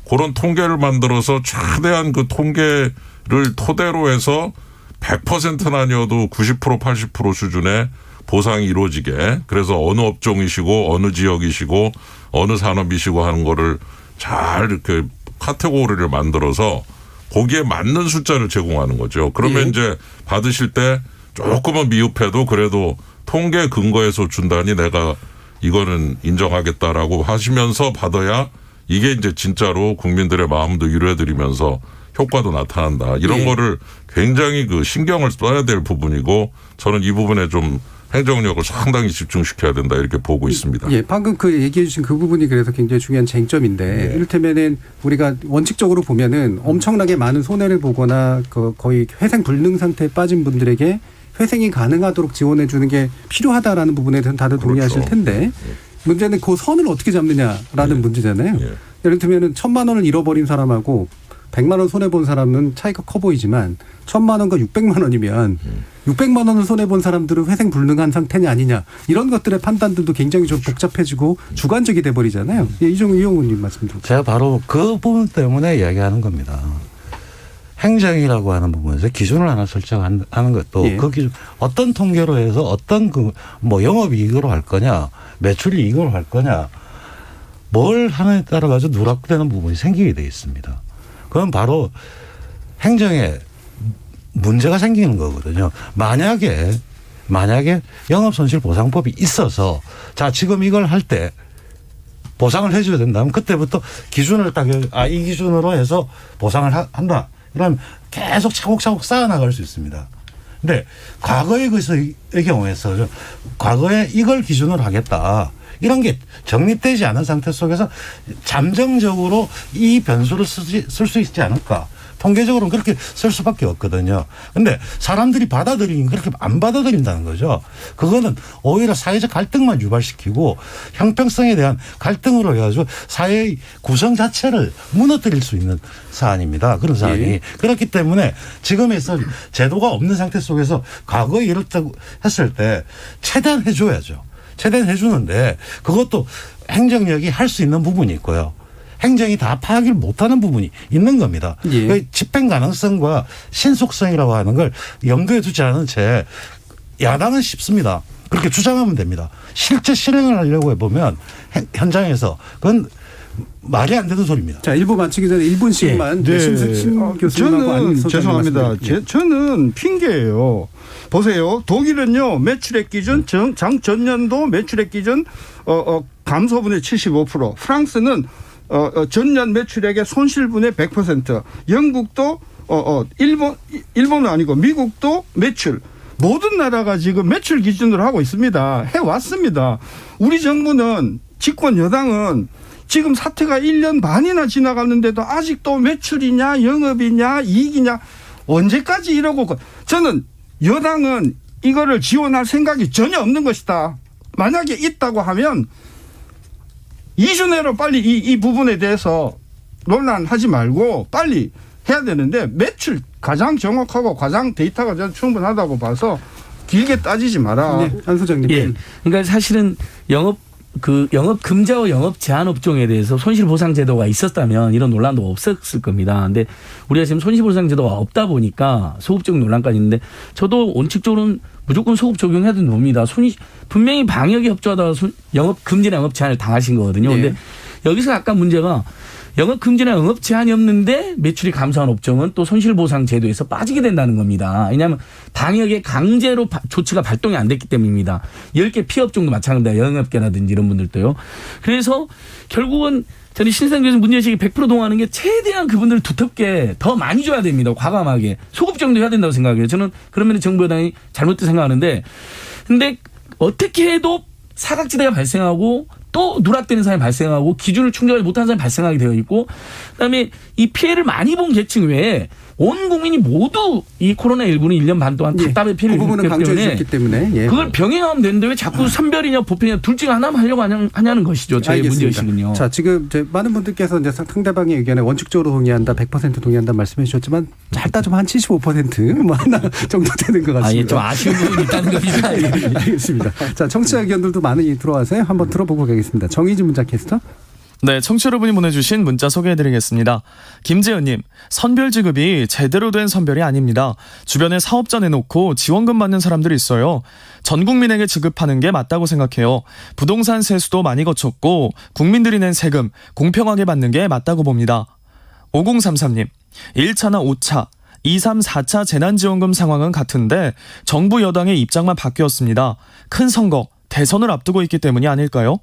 그런 통계를 만들어서 최대한 그 통계를 토대로 해서 100%는 아니어도 90% 80% 수준의 보상이 이루어지게 그래서 어느 업종이시고 어느 지역이시고 어느 산업이시고 하는 거를 잘 이렇게 카테고리를 만들어서 거기에 맞는 숫자를 제공하는 거죠. 그러면 이제 받으실 때 조금은 미흡해도 그래도 통계 근거에서 준다니 내가 이거는 인정하겠다라고 하시면서 받아야 이게 이제 진짜로 국민들의 마음도 위로해드리면서 효과도 나타난다. 이런 거를 굉장히 그 신경을 써야 될 부분이고 저는 이 부분에 좀 행정력을 상당히 집중시켜야 된다 이렇게 보고 있습니다. 방금 그 얘기해 주신 그 부분이 그래서 굉장히 중요한 쟁점인데 이를테면은 우리가 원칙적으로 보면은 엄청나게 많은 손해를 보거나 거의 회생 불능 상태에 빠진 분들에게 회생이 가능하도록 지원해 주는 게 필요하다라는 부분에 대해서는 다들 동의하실 텐데 문제는 그 선을 어떻게 잡느냐라는 문제잖아요. 예를 들면 1,000만 원을 잃어버린 사람하고 100만 원 손해본 사람은 차이가 커 보이지만 1,000만 원과 600만 원이면 600만 원을 손해본 사람들은 회생 불능한 상태냐 아니냐 이런 것들의 판단들도 굉장히 좀 복잡해지고 주관적이 돼버리잖아요. 이종우 의원님 말씀 좀. 제가 바로 그 부분 때문에 이야기하는 겁니다. 행정이라고 하는 부분에서 기준을 하나 설정하는 것도 예. 그 기준 어떤 통계로 해서 어떤 그 뭐 영업이익으로 할 거냐, 매출이익으로 할 거냐, 뭘 하느냐에 따라 가지고 누락되는 부분이 생기게 돼 있습니다. 그건 바로 행정에 문제가 생기는 거거든요. 만약에 영업손실보상법이 있어서 자 지금 이걸 할 때 보상을 해줘야 된다면 그때부터 기준을 딱 이 기준으로 해서 보상을 한다. 그러면 계속 차곡차곡 쌓아나갈 수 있습니다. 근데 과거의 경우에서 과거에 이걸 기준으로 하겠다. 이런 게 정립되지 않은 상태 속에서 잠정적으로 이 변수를 쓸 수 있지 않을까. 통계적으로는 그렇게 쓸 수밖에 없거든요. 근데 사람들이 받아들이긴 그렇게 안 받아들인다는 거죠. 그거는 오히려 사회적 갈등만 유발시키고 형평성에 대한 갈등으로 해가지고 사회의 구성 자체를 무너뜨릴 수 있는 사안입니다. 그런 사안이. 예. 그렇기 때문에 지금에서 제도가 없는 상태 속에서 과거에 이렇다고 했을 때 최대한 해줘야죠. 최대한 해주는데 그것도 행정력이 할 수 있는 부분이 있고요. 행정이 다 파악을 못하는 부분이 있는 겁니다. 예. 그 집행 가능성과 신속성이라고 하는 걸 염두에 두지 않은 채 야당은 쉽습니다. 그렇게 주장하면 됩니다. 실제 실행을 하려고 해보면 현장에서 그건 말이 안 되는 소리입니다. 자, 1부 마치기 전에 1분씩만 네. 심 교수님하고 저는 안 소장님 죄송합니다. 말씀드릴게요. 저는 핑계예요. 보세요. 독일은요 매출액 기준 전년도 매출액 기준 감소분의 75%. 프랑스는 전년 매출액의 손실분의 100%. 영국도 일본은 아니고 미국도 매출. 모든 나라가 지금 매출 기준으로 하고 있습니다. 해왔습니다. 우리 정부는 집권 여당은 지금 사태가 1년 반이나 지나갔는데도 아직도 매출이냐 영업이냐 이익이냐 언제까지 이러고. 저는 여당은 이거를 지원할 생각이 전혀 없는 것이다. 만약에 있다고 하면 2주 내로 빨리 이 부분에 대해서 논란하지 말고 빨리 해야 되는데 매출 가장 정확하고 가장 데이터가 저는 충분하다고 봐서 길게 따지지 마라. 네, 안 소장님. 예. 그러니까 사실은 영업 금지와 영업 제한 업종에 대해서 손실보상 제도가 있었다면 이런 논란도 없었을 겁니다. 근데 우리가 지금 손실보상 제도가 없다 보니까 소급적 논란까지 있는데 저도 원칙적으로는 무조건 소급 적용해야 되는 겁니다. 분명히 방역에 협조하다가 영업 금지나 영업 제한을 당하신 거거든요. 네. 근데 여기서 약간 문제가 영업 금지나 영업 제한이 없는데 매출이 감소한 업종은 또 손실보상 제도에서 빠지게 된다는 겁니다. 왜냐하면 방역에 강제로 조치가 발동이 안 됐기 때문입니다. 10개 피업종도 마찬가지입니다. 영업계라든지 이런 분들도요. 그래서 결국은 저는 신생교수 문제의식이 100% 동하는 게 최대한 그분들을 두텁게 더 많이 줘야 됩니다. 과감하게. 소급 정도 해야 된다고 생각해요. 저는 그러면 정부 여당이 잘못됐다고 생각하는데 근데 어떻게 해도 사각지대가 발생하고 또 누락되는 사람이 발생하고 기준을 충족하지 못한 사람이 발생하게 되어 있고 그다음에 이 피해를 많이 본 계층 외에 온 국민이 모두 이 코로나19는 1년 반 동안 답답해 피해를 그 부분은 입었기 때문에 강조해 주셨기 때문에 예. 그걸 병행하면 되는데 왜 자꾸 선별이냐 보편이냐 둘 중에 하나만 하려고 하냐는 것이죠. 저희 문제의식은요. 자, 지금 많은 분들께서 이제 상대방의 의견에 원칙적으로 동의한다, 100% 동의한다 말씀해 주셨지만 짧다 좀 한 75%뭐 하나 정도 되는 것 같습니다. 예, 좀 아쉬운 부분이 있다는 겁니다. 알겠습니다. 자, 청취자 의견들도 많이 들어와서요. 한번 들어보고 가겠습니다. 정의진 문자캐스터. 네, 청취자 여러분이 보내주신 문자 소개해드리겠습니다. 김재현님, 선별 지급이 제대로 된 선별이 아닙니다. 주변에 사업자 내놓고 지원금 받는 사람들이 있어요. 전 국민에게 지급하는 게 맞다고 생각해요. 부동산 세수도 많이 거쳤고 국민들이 낸 세금 공평하게 받는 게 맞다고 봅니다. 5033님, 1차나 5차, 2, 3, 4차 재난지원금 상황은 같은데 정부 여당의 입장만 바뀌었습니다. 큰 선거, 대선을 앞두고 있기 때문이 아닐까요?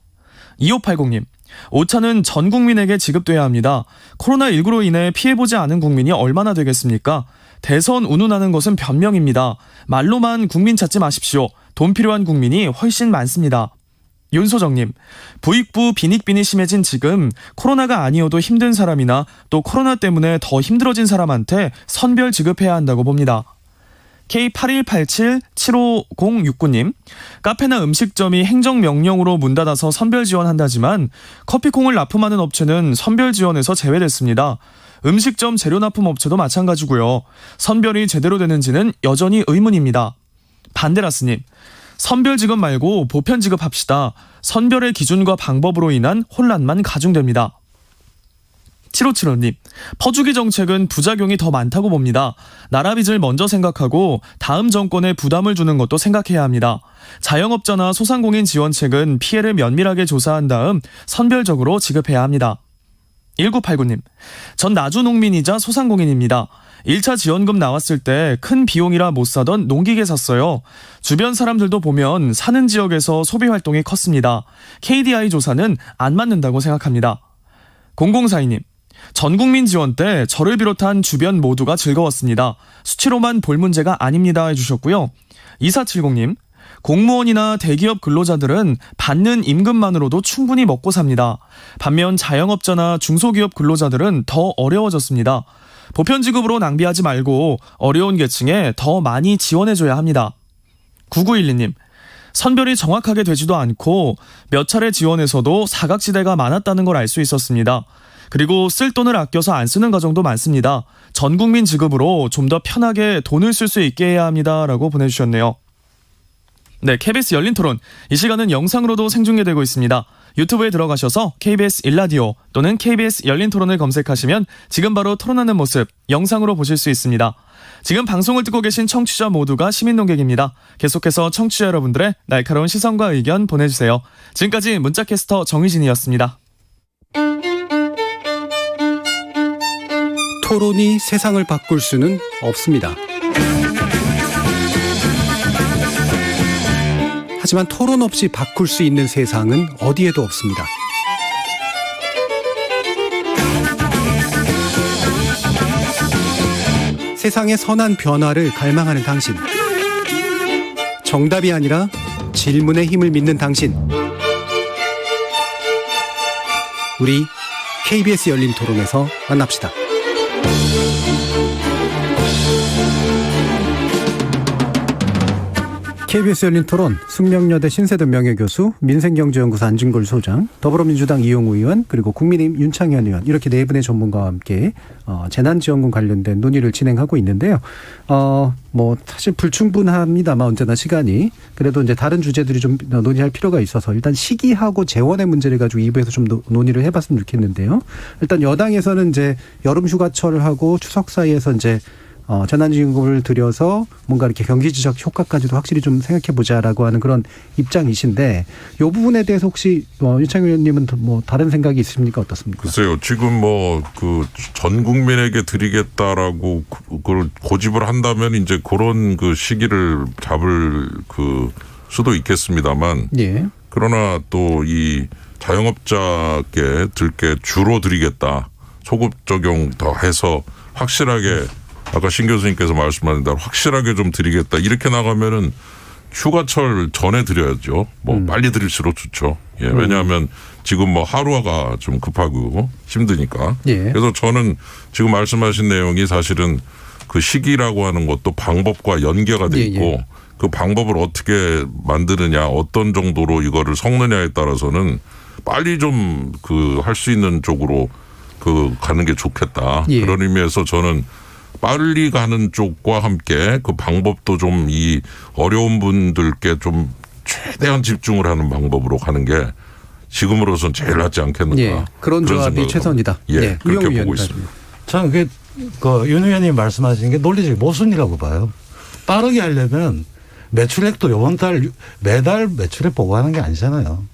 2580님, 5차는 전 국민에게 지급돼야 합니다. 코로나19로 인해 피해보지 않은 국민이 얼마나 되겠습니까? 대선 운운하는 것은 변명입니다. 말로만 국민 찾지 마십시오. 돈 필요한 국민이 훨씬 많습니다. 윤소정님, 부익부 빈익빈이 심해진 지금 코로나가 아니어도 힘든 사람이나 또 코로나 때문에 더 힘들어진 사람한테 선별 지급해야 한다고 봅니다. K8187-75069님, 카페나 음식점이 행정명령으로 문 닫아서 선별 지원한다지만 커피콩을 납품하는 업체는 선별 지원에서 제외됐습니다. 음식점 재료 납품 업체도 마찬가지고요. 선별이 제대로 되는지는 여전히 의문입니다. 반데라스님, 선별 지급 말고 보편 지급합시다. 선별의 기준과 방법으로 인한 혼란만 가중됩니다. 7575님, 퍼주기 정책은 부작용이 더 많다고 봅니다. 나라 빚을 먼저 생각하고 다음 정권에 부담을 주는 것도 생각해야 합니다. 자영업자나 소상공인 지원책은 피해를 면밀하게 조사한 다음 선별적으로 지급해야 합니다. 1989님, 전 나주농민이자 소상공인입니다. 1차 지원금 나왔을 때 큰 비용이라 못 사던 농기계 샀어요. 주변 사람들도 보면 사는 지역에서 소비 활동이 컸습니다. KDI 조사는 안 맞는다고 생각합니다. 0042님, 전국민 지원 때 저를 비롯한 주변 모두가 즐거웠습니다. 수치로만 볼 문제가 아닙니다 해주셨고요. 2470님, 공무원이나 대기업 근로자들은 받는 임금만으로도 충분히 먹고 삽니다. 반면 자영업자나 중소기업 근로자들은 더 어려워졌습니다. 보편 지급으로 낭비하지 말고 어려운 계층에 더 많이 지원해줘야 합니다. 9912님, 선별이 정확하게 되지도 않고 몇 차례 지원에서도 사각지대가 많았다는 걸 알 수 있었습니다. 그리고 쓸 돈을 아껴서 안 쓰는 가정도 많습니다. 전 국민 지급으로 좀 더 편하게 돈을 쓸 수 있게 해야 합니다라고 보내주셨네요. 네, KBS 열린 토론. 이 시간은 영상으로도 생중계되고 있습니다. 유튜브에 들어가셔서 KBS 일라디오 또는 KBS 열린 토론을 검색하시면 지금 바로 토론하는 모습 영상으로 보실 수 있습니다. 지금 방송을 듣고 계신 청취자 모두가 시민 농객입니다. 계속해서 청취자 여러분들의 날카로운 시선과 의견 보내주세요. 지금까지 문자캐스터 정희진이었습니다. 토론이 세상을 바꿀 수는 없습니다. 하지만 토론 없이 바꿀 수 있는 세상은 어디에도 없습니다. 세상의 선한 변화를 갈망하는 당신. 정답이 아니라 질문의 힘을 믿는 당신. 우리 KBS 열린 토론에서 만납시다. KBS 열린 토론, 숙명여대 신세든 명예교수, 민생경제연구소 안진걸 소장, 더불어민주당 이용우 의원, 그리고 국민의힘 윤창현 의원, 이렇게 네 분의 전문가와 함께 재난지원금 관련된 논의를 진행하고 있는데요. 사실 불충분합니다만 언제나 시간이. 그래도 이제 다른 주제들이 좀 논의할 필요가 있어서 일단 시기하고 재원의 문제를 가지고 2부에서 좀 논의를 해봤으면 좋겠는데요. 일단 여당에서는 이제 여름 휴가철을 하고 추석 사이에서 이제 재난지원금을 들여서 뭔가 이렇게 경기지적 효과까지도 확실히 좀 생각해보자라고 하는 그런 입장이신데, 이 부분에 대해서 혹시 윤창현 의원님은 뭐 다른 생각이 있습니까? 어떻습니까? 글쎄요, 지금 전 국민에게 드리겠다라고 그걸 고집을 한다면 이제 그런 그 시기를 잡을 수도 있겠습니다만, 예. 그러나 또 이 자영업자께 들게 주로 드리겠다, 소급 적용 더 해서 확실하게 아까 신 교수님께서 말씀하신 대로 확실하게 좀 드리겠다. 이렇게 나가면은 휴가철 전에 드려야죠. 빨리 드릴수록 좋죠. 예, 왜냐하면 지금 하루가 좀 급하고 힘드니까. 예. 그래서 저는 지금 말씀하신 내용이 사실은 그 시기라고 하는 것도 방법과 연계가 돼 있고, 예. 그 방법을 어떻게 만드느냐, 어떤 정도로 이거를 섞느냐에 따라서는 빨리 좀 할 수 있는 쪽으로 가는 게 좋겠다. 예. 그런 의미에서 저는 빨리 가는 쪽과 함께 그 방법도 좀 이 어려운 분들께 좀 최대한 집중을 하는 방법으로 가는 게 지금으로선 제일 낫지 않겠는가. 예, 그런 조합이 최선이다. 예, 그렇게 보고 있습니다. 저는 윤 의원님 말씀하신 게 논리적 모순이라고 봐요. 빠르게 하려면 매출액도 이번 달 매달 매출액 보고하는 게 아니잖아요.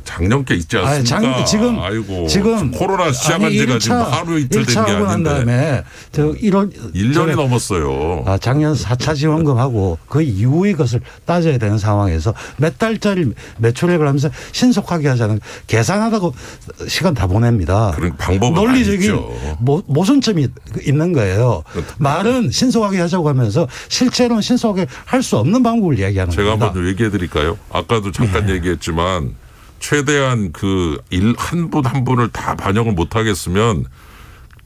작년께 있지 않습니까? 지금 코로나 시작한 지가 지금 하루 이틀 된 게 아닌데. 한 다음에 1년이 넘었어요. 작년 4차 지원금하고 그 이후의 것을 따져야 되는 상황에서 몇 달짜리 매출액을 하면서 신속하게 하자는 계산하다고 시간 다 보냅니다. 그런 방법은 논리적인 모순점이 있는 거예요. 말은 신속하게 하자고 하면서 실제로는 신속하게 할 수 없는 방법을 이야기하는 겁니다. 제가 한번 얘기해 드릴까요? 아까도 잠깐 얘기했지만 최대한 한 분 한 분을 다 반영을 못 하겠으면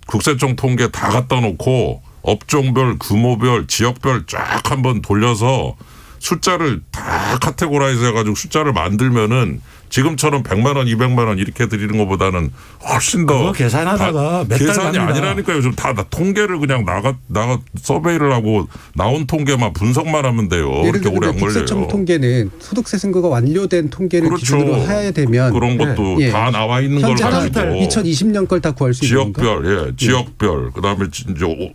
국세청 통계 다 갖다 놓고 업종별, 규모별, 지역별 쫙 한번 돌려서 숫자를 다 다 카테고라이즈 해가지고 숫자를 만들면은 지금처럼 100만 원, 200만 원 이렇게 드리는 것보다는 훨씬 더 그거 계산하다가 몇 달 계산이 갑니다. 아니라니까요. 요즘 다 통계를 그냥 나가 서베이를 하고 나온 통계만 분석만 하면 돼요. 예를 그렇게 오래 들면 안 국세청 걸려요. 통계는 소득세 신고가 완료된 통계를 그렇죠. 기준으로 해야 되면 그런 것도 예. 다 나와 있는 걸 현재 가지고 2020년 걸 다 구할 수 있는 건가? 지역별, 지역별. 그다음에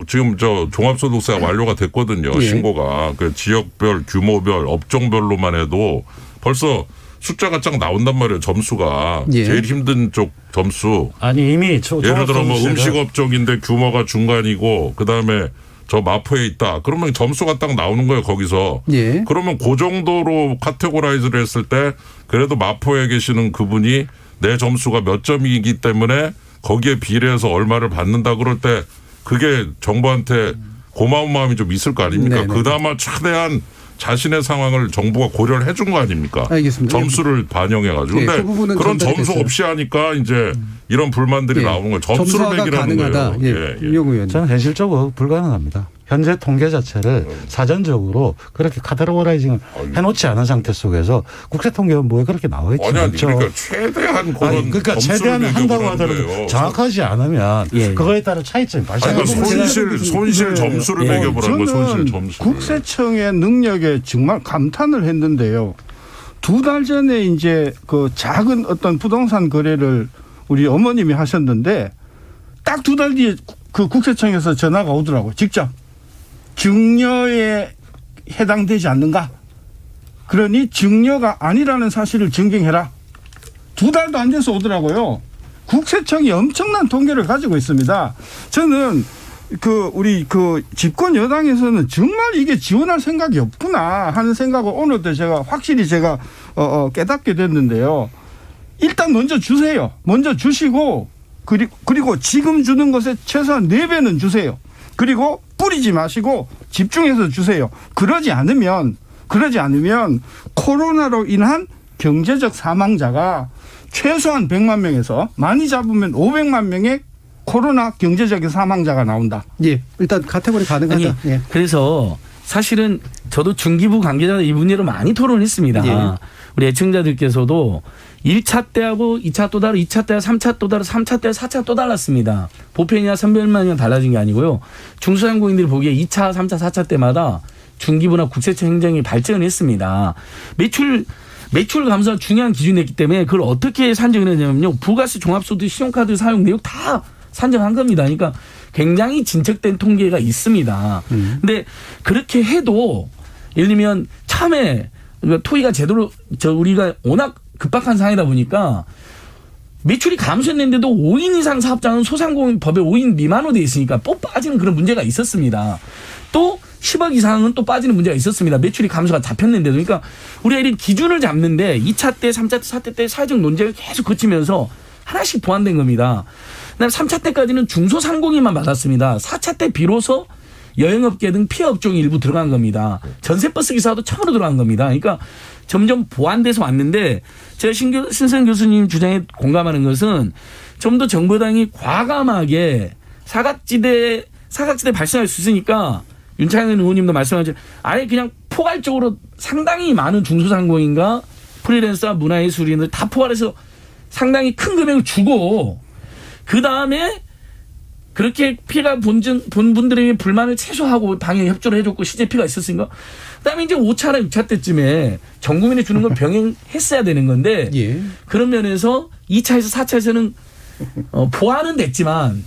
지금 저 종합소득세가 완료가 됐거든요. 예. 신고가 그 지역별, 규모별, 업종별로만 해도 벌써 숫자가 쫙 나온단 말이에요. 점수가 예. 제일 힘든 쪽 점수. 아니 이미 예를 들어 뭐 종합소득세가 음식업 쪽인데 규모가 중간이고 그다음에 저 마포에 있다. 그러면 점수가 딱 나오는 거예요. 거기서. 예. 그러면 그 정도로 카테고라이즈를 했을 때 그래도 마포에 계시는 그분이 내 점수가 몇 점이기 때문에 거기에 비례해서 얼마를 받는다 그럴 때 그게 정부한테 고마운 마음이 좀 있을 거 아닙니까? 네네. 그나마 최대한 자신의 상황을 정부가 고려를 해준 거 아닙니까? 알겠습니다. 점수를 반영해가지고. 예, 근데 그 부분은 그런 전달이 점수 됐어요. 없이 하니까 이제 이런 불만들이 예. 나오는 거예요. 점수를 점수화가 매기라는 가능하다. 거예요. 예. 이용 의원님. 저는 현실적으로 불가능합니다. 현재 통계 자체를 사전적으로 그렇게 카테고라이징을 해놓지 않은 상태 속에서 국세통계는 뭐에 그렇게 나와 있지 아니, 않죠. 그러니까 최대한 그런 아니, 그러니까 점수를 최대한 한다고 매겨보라는 하더라도 거예요. 정확하지 않으면 예. 그거에 따른 차이점이 아니, 발생하는 그러니까 거죠. 손실 점수를 예. 매겨보라는 거예요. 손실 저는 점수. 국세청의 능력에 정말 감탄을 했는데요. 2달 전에 이제 그 작은 어떤 부동산 거래를 우리 어머님이 하셨는데 딱 2달 뒤에 그 국세청에서 전화가 오더라고요. 직접. 증여에 해당되지 않는가? 그러니 증여가 아니라는 사실을 증빙해라. 2달도 안 돼서 오더라고요. 국세청이 엄청난 통계를 가지고 있습니다. 저는 우리 집권 여당에서는 정말 이게 지원할 생각이 없구나 하는 생각을 오늘도 제가 확실히 깨닫게 됐는데요. 일단 먼저 주세요. 먼저 주시고 그리고 지금 주는 것에 최소한 4배는 주세요. 그리고 뿌리지 마시고 집중해서 주세요. 그러지 않으면 코로나로 인한 경제적 사망자가 최소한 100만 명에서 많이 잡으면 500만 명의 코로나 경제적인 사망자가 나온다. 예, 일단 카테고리 가능하다. 아니, 예. 그래서 사실은 저도 중기부 관계자 이 문제로 많이 토론했습니다. 예. 우리 애청자들께서도 1차 때하고 2차 또 다르고 2차 때와 3차 또 다르고 3차 때와 4차 또 달랐습니다. 보편이나 선별만이나 달라진 게 아니고요. 중소상공인들이 보기에 2차, 3차, 4차 때마다 중기부나 국세청 행정이 발전했습니다. 매출 감소가 중요한 기준이었기 때문에 그걸 어떻게 산정을 했냐면요. 부가세 종합소득 신용카드 사용 내역 다 산정한 겁니다. 그러니까 굉장히 진척된 통계가 있습니다. 근데 그렇게 해도 예를 들면 처음에 토의가 제대로 우리가 워낙 급박한 상황이다 보니까 매출이 감소했는데도 5인 이상 사업장은 소상공인 법에 5인 미만으로 되어 있으니까 또 빠지는 그런 문제가 있었습니다. 또 10억 이상은 또 빠지는 문제가 있었습니다. 매출이 감소가 잡혔는데도. 그러니까 우리가 이런 기준을 잡는데 2차 때, 3차 때, 4차 때 사회적 논쟁을 계속 거치면서 하나씩 보완된 겁니다. 그다음에 3차 때까지는 중소상공인만 받았습니다. 4차 때 비로소 여행업계 등 피해 업종이 일부 들어간 겁니다. 전세버스 기사도 처음으로 들어간 겁니다. 그러니까 점점 보완돼서 왔는데 제가 신선 교수님 주장에 공감하는 것은 좀 더 정부 여당이 과감하게 사각지대 발생할 수 있으니까 윤창현 의원님도 말씀하셨죠. 아예 그냥 포괄적으로 상당히 많은 중소상공인과 프리랜서와 문화예술인을 다 포괄해서 상당히 큰 금액을 주고 그다음에 그렇게 피해가 본 분들에게 불만을 최소화하고 방해 협조를 해줬고 실제 피해가 있었으니까 그다음에 이제 5차나 6차 때쯤에 전 국민에 주는 걸 병행했어야 되는 건데 예. 그런 면에서 2차에서 4차에서는 보완은 됐지만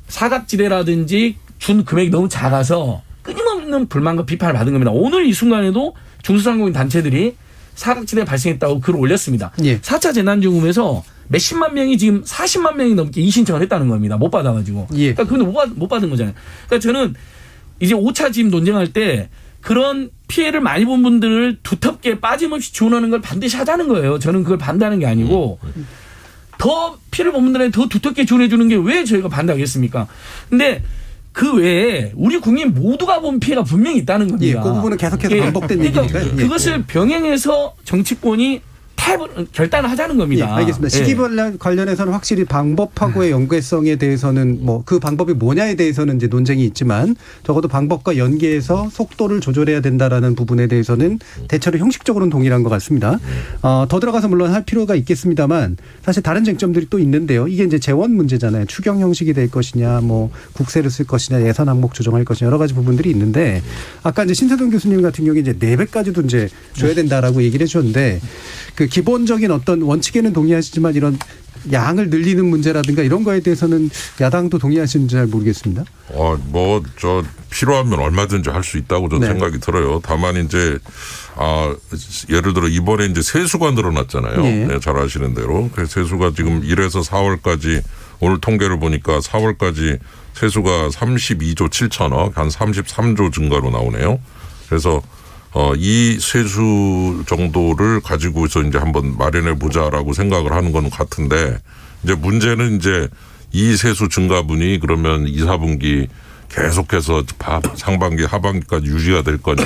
사각지대라든지 준 금액이 너무 작아서 끊임없는 불만과 비판을 받은 겁니다. 오늘 이 순간에도 중소상공인 단체들이 사각지대 발생했다고 글을 올렸습니다. 예. 4차 재난지원금에서 몇십만 명이 지금 40만 명이 넘게 이의신청을 했다는 겁니다. 못 받아가지고. 예. 그러니까 그건 못 받은 거잖아요. 그러니까 저는 이제 5차 지금 논쟁할 때 그런 피해를 많이 본 분들을 두텁게 빠짐없이 지원하는 걸 반드시 하자는 거예요. 저는 그걸 반대하는 게 아니고 더 피해를 본 분들한테 더 두텁게 지원해 주는 게 왜 저희가 반대하겠습니까? 근데 그 외에 우리 국민 모두가 본 피해가 분명히 있다는 겁니다. 예, 그 부분은 계속해서 반복된 그러니까 얘기니까요. 예. 그것을 병행해서 정치권이 결단을 하자는 겁니다. 예, 알겠습니다. 시기 관련해서는 확실히 방법하고의 연계성에 대해서는 뭐 그 방법이 뭐냐에 대해서는 이제 논쟁이 있지만 적어도 방법과 연계해서 속도를 조절해야 된다라는 부분에 대해서는 대체로 형식적으로는 동일한 것 같습니다. 더 들어가서 물론 할 필요가 있겠습니다만 사실 다른 쟁점들이 또 있는데요. 이게 이제 재원 문제잖아요. 추경 형식이 될 것이냐, 뭐 국세를 쓸 것이냐, 예산 항목 조정할 것이냐 여러 가지 부분들이 있는데 아까 이제 신세동 교수님 같은 경우에 이제 4배까지도 이제 줘야 된다라고 얘기를 해주셨는데 그 기본적인 어떤 원칙에는 동의하시지만 이런 양을 늘리는 문제라든가 이런 거에 대해서는 야당도 동의하시는지 잘 모르겠습니다. 필요하면 얼마든지 할 수 있다고 저는 생각이 들어요. 다만 이제 예를 들어 이번에 이제 세수가 늘어났잖아요. 예. 네, 잘 아시는 대로. 그래서 세수가 지금 1에서 4월까지 오늘 통계를 보니까 4월까지 세수가 32조 7천억, 한 33조 증가로 나오네요. 그래서 이 세수 정도를 가지고서 이제 한번 마련해 보자라고 생각을 하는 건 같은데 이제 문제는 이제 이 세수 증가분이 그러면 2, 4분기 계속해서 상반기, 하반기까지 유지가 될 거냐.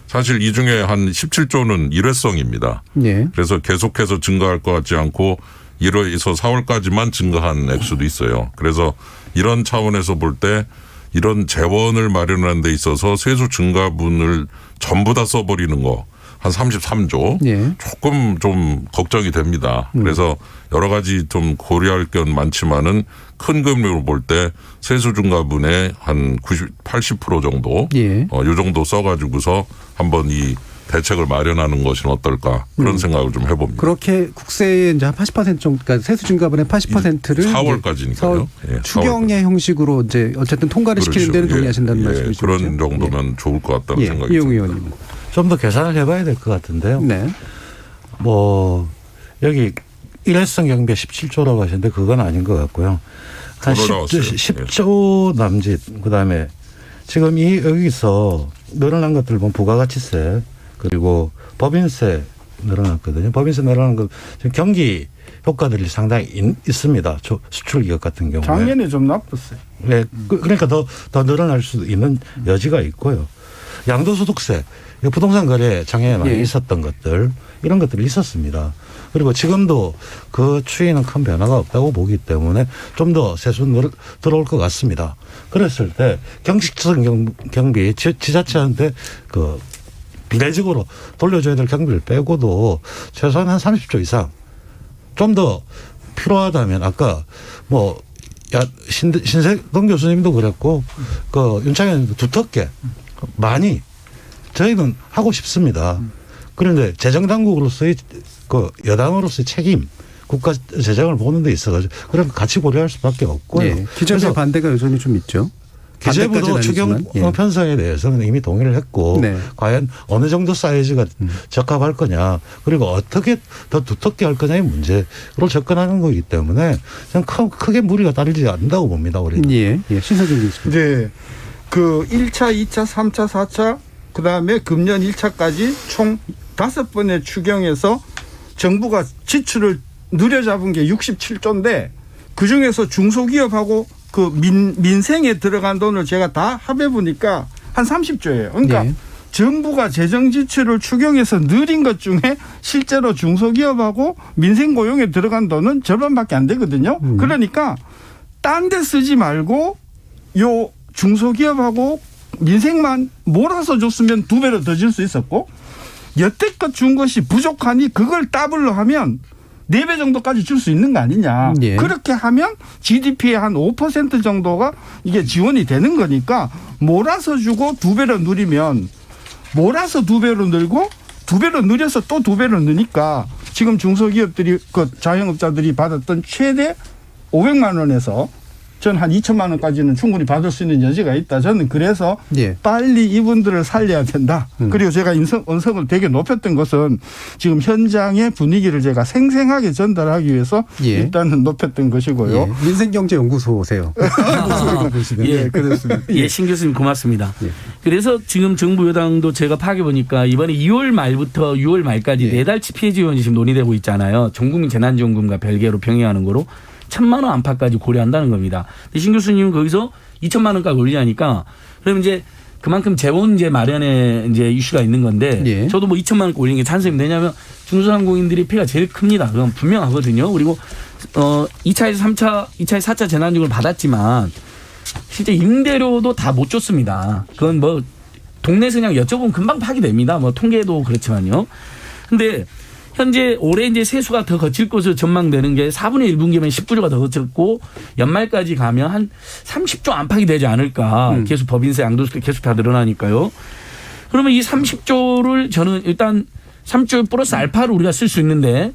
사실 이 중에 한 17조는 일회성입니다. 예. 그래서 계속해서 증가할 것 같지 않고 1월에서 4월까지만 증가한 액수도 있어요. 그래서 이런 차원에서 볼 때 이런 재원을 마련하는 데 있어서 세수 증가분을 전부 다 써버리는 거 한 33조 예. 조금 좀 걱정이 됩니다. 그래서 여러 가지 좀 고려할 건 많지만은 큰 그림으로 볼 때 세수 증가분의 한 80% 정도 예. 요 정도 써가지고서 한번 이 대책을 마련하는 것은 어떨까 그런 생각을 좀 해봅니다. 그렇게 국세의 이제 한 80% 정도, 그러니까 세수 증가분의 80%를 4월까지니까요. 예, 추경의 형식으로 이제 어쨌든 통과를 시키는 데는 동의하신다는 말씀이시죠. 그런 정도면 좋을 것 같다는 생각이 이용 듭니다. 의원님. 좀 더 계산을 해봐야 될 것 같은데요. 네. 뭐 여기 일회성 경비 17조라고 하시는데 그건 아닌 것 같고요. 한 더 올라왔어요. 10조 남짓. 그다음에 지금 여기서 늘어난 것들 보면 부가가치세 그리고 법인세 늘어났거든요. 법인세 늘어난 거 지금 경기 효과들이 상당히 있습니다. 수출 기업 같은 경우에. 작년에 좀 나빴어요. 네, 그러니까 더 늘어날 수도 있는 여지가 있고요. 양도소득세, 부동산 거래 장애에 많이 있었던 것들 이런 것들이 있었습니다. 그리고 지금도 그 추이는 큰 변화가 없다고 보기 때문에 좀 더 세수 들어올 것 같습니다. 그랬을 때 경직성 경비 지자체한테 그 비례적으로 돌려줘야 될 경비를 빼고도 최소한 한 30조 이상 좀 더 필요하다면 아까 뭐 신세동 교수님도 그랬고 그 윤창현 두텁게 많이 저희는 하고 싶습니다. 그런데 재정당국으로서의 그 여당으로서의 책임 국가 재정을 보는 데 있어가지고 그럼 같이 고려할 수밖에 없고요. 예. 기재부의 반대가 여전히 좀 있죠. 기재부도 추경 편성에 대해서는 이미 동의를 했고 과연 어느 정도 사이즈가 적합할 거냐 그리고 어떻게 더 두텁게 할 거냐의 문제로 접근하는 거기 때문에 저는 크게 무리가 따르지 않는다고 봅니다. 우리는. 예. 신서준 교수님. 네. 그 1차, 2차, 3차, 4차 그다음에 금년 1차까지 총 5번의 추경에서 정부가 지출을 늘려잡은 게 67조인데 그중에서 중소기업하고 그 민생에 들어간 돈을 제가 다 합해 보니까 한 30조예요. 그러니까 정부가 재정 지출을 추경해서 늘린 것 중에 실제로 중소기업하고 민생 고용에 들어간 돈은 절반밖에 안 되거든요. 그러니까 딴 데 쓰지 말고 요 중소기업하고 민생만 몰아서 줬으면 2배로 더 줄 수 있었고 여태껏 준 것이 부족하니 그걸 더블로 하면 4배 정도까지 줄 수 있는 거 아니냐. 그렇게 하면 GDP의 한 5% 정도가 이게 지원이 되는 거니까 몰아서 주고 2배로 늘리면 몰아서 2배로 늘고 2배로 늘려서 또 2배로 느니까 지금 중소기업들이 그 자영업자들이 받았던 최대 500만 원에서 전 한 2천만 원까지는 충분히 받을 수 있는 여지가 있다. 저는 그래서 빨리 이분들을 살려야 된다. 그리고 제가 언성을 되게 높였던 것은 지금 현장의 분위기를 제가 생생하게 전달하기 위해서 일단은 높였던 것이고요. 민생경제연구소세요. 그렇습니다. 신 교수님 고맙습니다. 그래서 지금 정부 여당도 제가 파악해보니까 이번에 2월 말부터 6월 말까지 4달치 피해 지원이 지금 논의되고 있잖아요. 전국민 재난지원금과 별개로 병행하는 거로 1,000만 원 안팎까지 고려한다는 겁니다. 근데 신 교수님은 거기서 2천만 원까지 올리자니까 그럼 이제 그만큼 재원제 마련에 이제 이슈가 있는 건데 예. 저도 뭐 2천만 원 올린 게 찬성입니다. 왜냐하면 중소상공인들이 피해가 제일 큽니다. 그건 분명하거든요. 그리고 2차에서 3차, 2차에 4차 재난지원을 받았지만 실제 임대료도 다 못 줬습니다. 그건 뭐 동네에서 그냥 여쭤보면 금방 파기됩니다. 뭐 통계도 그렇지만요. 근데 현재 올해 이제 세수가 더 거칠 것으로 전망되는 게 4분의 1분기면 19조가 더 거쳤고 연말까지 가면 한 30조 안팎이 되지 않을까. 계속 법인세, 양도세 계속 다 늘어나니까요. 그러면 이 30조를 저는 일단 3조 플러스 알파를 우리가 쓸 수 있는데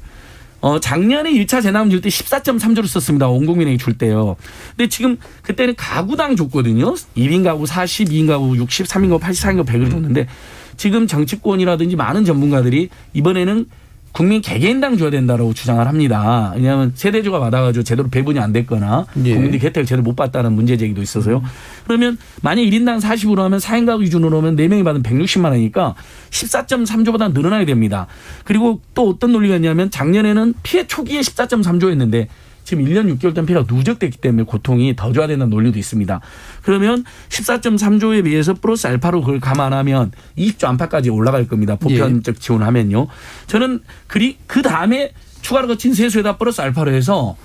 작년에 1차 재난금 줄 때 14.3조를 썼습니다. 온 국민에게 줄 때요. 근데 지금 그때는 가구당 줬거든요. 1인 가구 40, 2인 가구 60, 3인 가구 80, 4인 가구 100을 줬는데 지금 정치권이라든지 많은 전문가들이 이번에는 국민 개개인당 줘야 된다라고 주장을 합니다. 왜냐하면 세대주가 받아가지고 제대로 배분이 안 됐거나 예. 국민들이 혜택을 제대로 못 받다는 문제 제기도 있어서요. 그러면 만약 1인당 40으로 하면 4인 가구 기준으로 하면 4명이 받으면 160만 원이니까 14.3조보다 늘어나야 됩니다. 그리고 또 어떤 논리가 있냐면 작년에는 피해 초기에 14.3조였는데 지금 1년 6개월 동안 피해가 누적됐기 때문에 고통이 더 줘야 된다는 논리도 있습니다. 그러면 14.3조에 비해서 플러스 알파로 그걸 감안하면 20조 안팎까지 올라갈 겁니다. 보편적 지원하면요. 저는 그 다음에 추가로 거친 세수에다 플러스 알파로 해서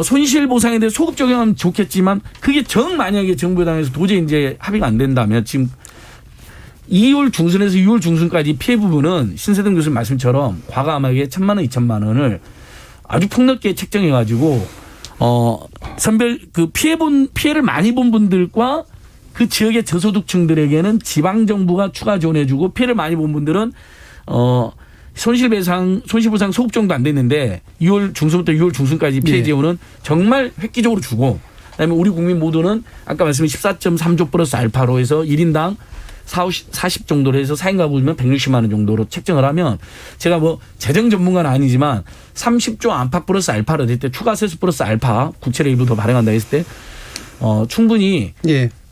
손실 보상에 대해 소급 적용하면 좋겠지만 그게 만약에 정부 여당에서 도저히 이제 합의가 안 된다면 지금 2월 중순에서 6월 중순까지 피해 부분은 신세동 교수님 말씀처럼 과감하게 1,000만 원, 2,000만 원을 아주 폭넓게 책정해가지고 선별 그 피해를 많이 본 분들과 그 지역의 저소득층들에게는 지방 정부가 추가 지원해주고 피해를 많이 본 분들은 손실보상 소급 정도 안 됐는데 2월 중순부터 6월 중순까지 피해 지원은 정말 획기적으로 주고 그다음에 우리 국민 모두는 아까 말씀드린 14.3조 플러스 알파로 해서 1인당 40 정도로 해서 4인 가구면 160만 원 정도로 책정을 하면 제가 뭐 재정 전문가는 아니지만 30조 안팎 플러스 알파로 될 때 추가 세수 플러스 알파 국채를 일부 더 발행한다 했을 때 충분히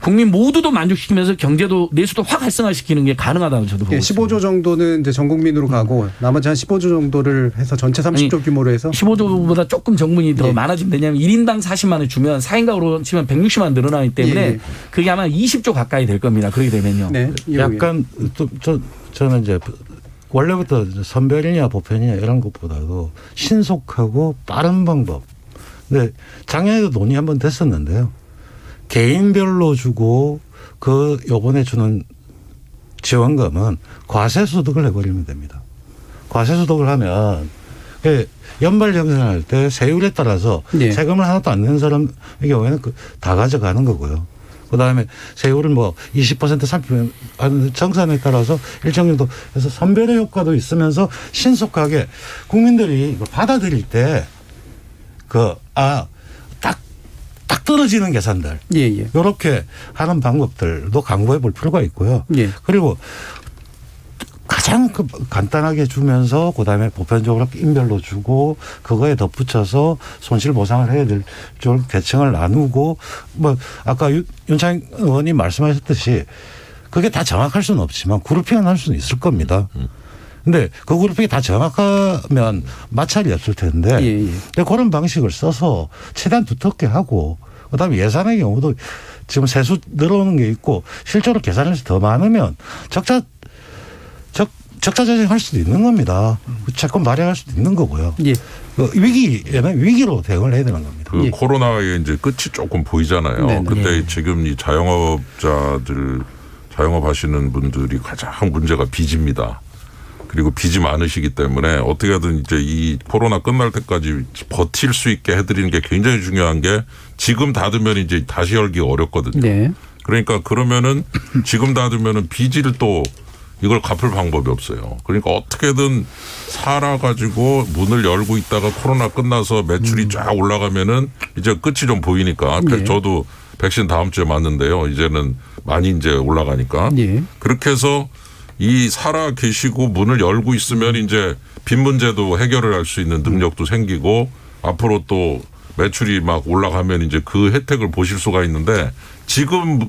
국민 모두도 만족시키면서 경제도 내수도 확 활성화시키는 게 가능하다고 저도 보고 있습니다. 15조 정도는 이제 전 국민으로 가고 나머지 한 15조 정도를 해서 전체 30조 규모로 해서 15조보다 조금 정문이 더 많아지면 되냐면 1인당 40만 원 주면 4인 가구로 치면 160만 원 늘어나기 때문에 그게 아마 20조 가까이 될 겁니다. 그렇게 되면요. 네. 약간 저는 이제 원래부터 선별이냐 보편이냐 이런 것보다도 신속하고 빠른 방법. 근데 작년에도 논의 한번 됐었는데요. 개인별로 주고 그 요번에 주는 지원금은 과세소득을 해버리면 됩니다. 과세소득을 하면 연발 정산할 때 세율에 따라서 세금을 하나도 안 내는 사람의 경우에는 다 가져가는 거고요. 그다음에 세율을 뭐 20% 30% 정산에 따라서 일정 정도 해서 선별의 효과도 있으면서 신속하게 국민들이 이걸 받아들일 때 딱 떨어지는 계산들 이렇게 하는 방법들도 강구해 볼 필요가 있고요. 그리고 가장 간단하게 주면서 그다음에 보편적으로 인별로 주고 그거에 덧붙여서 손실 보상을 해야 될 줄 계층을 나누고 뭐 아까 윤창 의원님 말씀하셨듯이 그게 다 정확할 수는 없지만 그룹핑은 할 수는 있을 겁니다. 근데 그 그룹핑이 다 정확하면 마찰이 없을 텐데 근데 그런 방식을 써서 최대한 두텁게 하고 그다음에 예산의 경우도 지금 세수 늘어오는 게 있고 실제로 계산해서 더 많으면 적자 재정할 수도 있는 겁니다. 채권 발행할 수도 있는 거고요. 위기에는 위기로 대응을 해야 되는 겁니다. 그 코로나의 이제 끝이 조금 보이잖아요. 근데 지금 이 자영업 하시는 분들이 가장 문제가 빚입니다. 그리고 빚이 많으시기 때문에 어떻게든 이제 이 코로나 끝날 때까지 버틸 수 있게 해드리는 게 굉장히 중요한 게 지금 닫으면 이제 다시 열기가 어렵거든요. 그러니까 그러면은 지금 닫으면은 빚을 또 이걸 갚을 방법이 없어요. 그러니까 어떻게든 살아가지고 문을 열고 있다가 코로나 끝나서 매출이 쫙 올라가면은 이제 끝이 좀 보이니까 저도 백신 다음 주에 맞는데요. 이제는 많이 이제 올라가니까 그렇게 해서 이 살아 계시고 문을 열고 있으면 이제 빚 문제도 해결을 할 수 있는 능력도 생기고 앞으로 또 매출이 막 올라가면 이제 그 혜택을 보실 수가 있는데 지금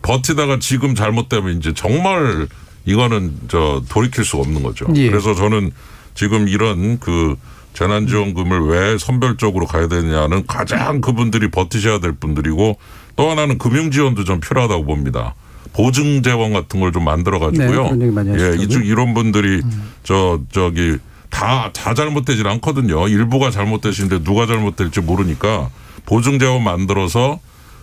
버티다가 지금 잘못되면 이제 정말 이거는 돌이킬 수가 없는 거죠. 그래서 저는 지금 이런 그 재난지원금을 왜 선별적으로 가야 되느냐는 가장 그분들이 버티셔야 될 분들이고 또 하나는 금융지원도 좀 필요하다고 봅니다. 보증 재원 같은 걸 좀 만들어 네, 가지고요. 그런 얘기 많이 하시더라고요. 이런 분들이 저기 다 잘못되질 않거든요. 일부가 잘못되시는데 누가 잘못될지 모르니까 보증 재원 만들어서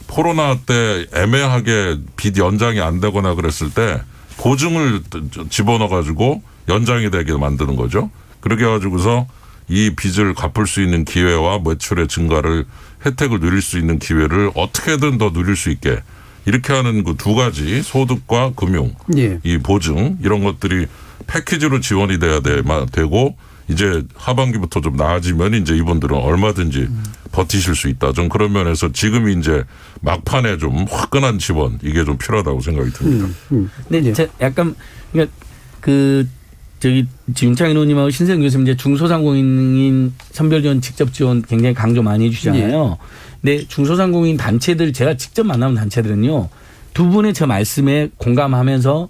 코로나 때 애매하게 빚 연장이 안 되거나 그랬을 때 보증을 집어넣어 가지고 연장이 되게 만드는 거죠. 그렇게 해가지고서 이 빚을 갚을 수 있는 기회와 매출의 증가를 혜택을 누릴 수 있는 기회를 어떻게든 더 누릴 수 있게 이렇게 하는 그 두 가지 소득과 금융, 예. 이 보증 이런 것들이 패키지로 지원이 돼야 되고 이제 하반기부터 좀 나아지면 이제 이분들은 얼마든지 버티실 수 있다. 좀 그런 면에서 지금 이제 막판에 좀 화끈한 지원 이게 좀 필요하다고 생각이 듭니다. 근데 제 약간 그러니까 저기 윤창인 의원님하고 신세영 교수님 이제 중소상공인 선별 지원 직접 지원 굉장히 강조 많이 해주잖아요. 근데 중소상공인 단체들 제가 직접 만나는 단체들은요 두 분의 저 말씀에 공감하면서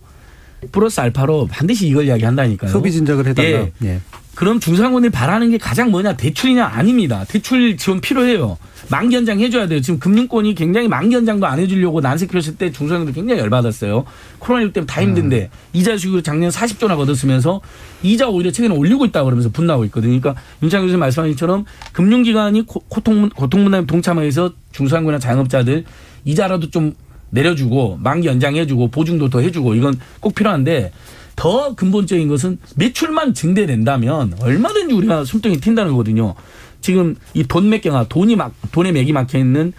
플러스 알파로 반드시 이걸 이야기한다니까요. 소비 진작을 해달라. 예. 예. 그럼 중소상공인이 바라는 게 가장 뭐냐 대출이냐 아닙니다. 대출 지원 필요해요. 만기 연장 해줘야 돼요. 지금 금융권이 굉장히 만기 연장도 안 해주려고 난색 폈을 때 중소상공인들 굉장히 열받았어요. 코로나19 때문에 다 힘든데 이자 수익으로 작년 40조나 걷었으면서 이자 오히려 최근에 올리고 있다고 그러면서 분나고 있거든요. 그러니까 윤창현 교수님 말씀하신 것처럼 금융기관이 고통분담에 동참해서 중소상공인이나 자영업자들 이자라도 좀 내려주고 만기 연장해주고 보증도 더 해주고 이건 꼭 필요한데 더 근본적인 것은 매출만 증대된다면 얼마든지 우리가 숨통이 튄다는 거거든요. 지금 이 돈 맥경아 돈에 맥이 막혀 있는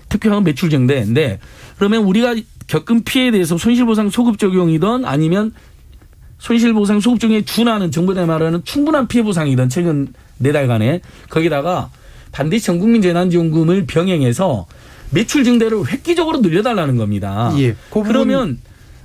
특효한 매출 증대인데 그러면 우리가 겪은 피해에 대해서 손실보상 소급 적용이든 아니면 손실보상 소급 적용에 준하는 정부가 말하는 충분한 피해 보상이든 최근 4달간에 거기다가 반드시 전국민 재난지원금을 병행해서 매출 증대를 획기적으로 늘려달라는 겁니다. 예. 그러면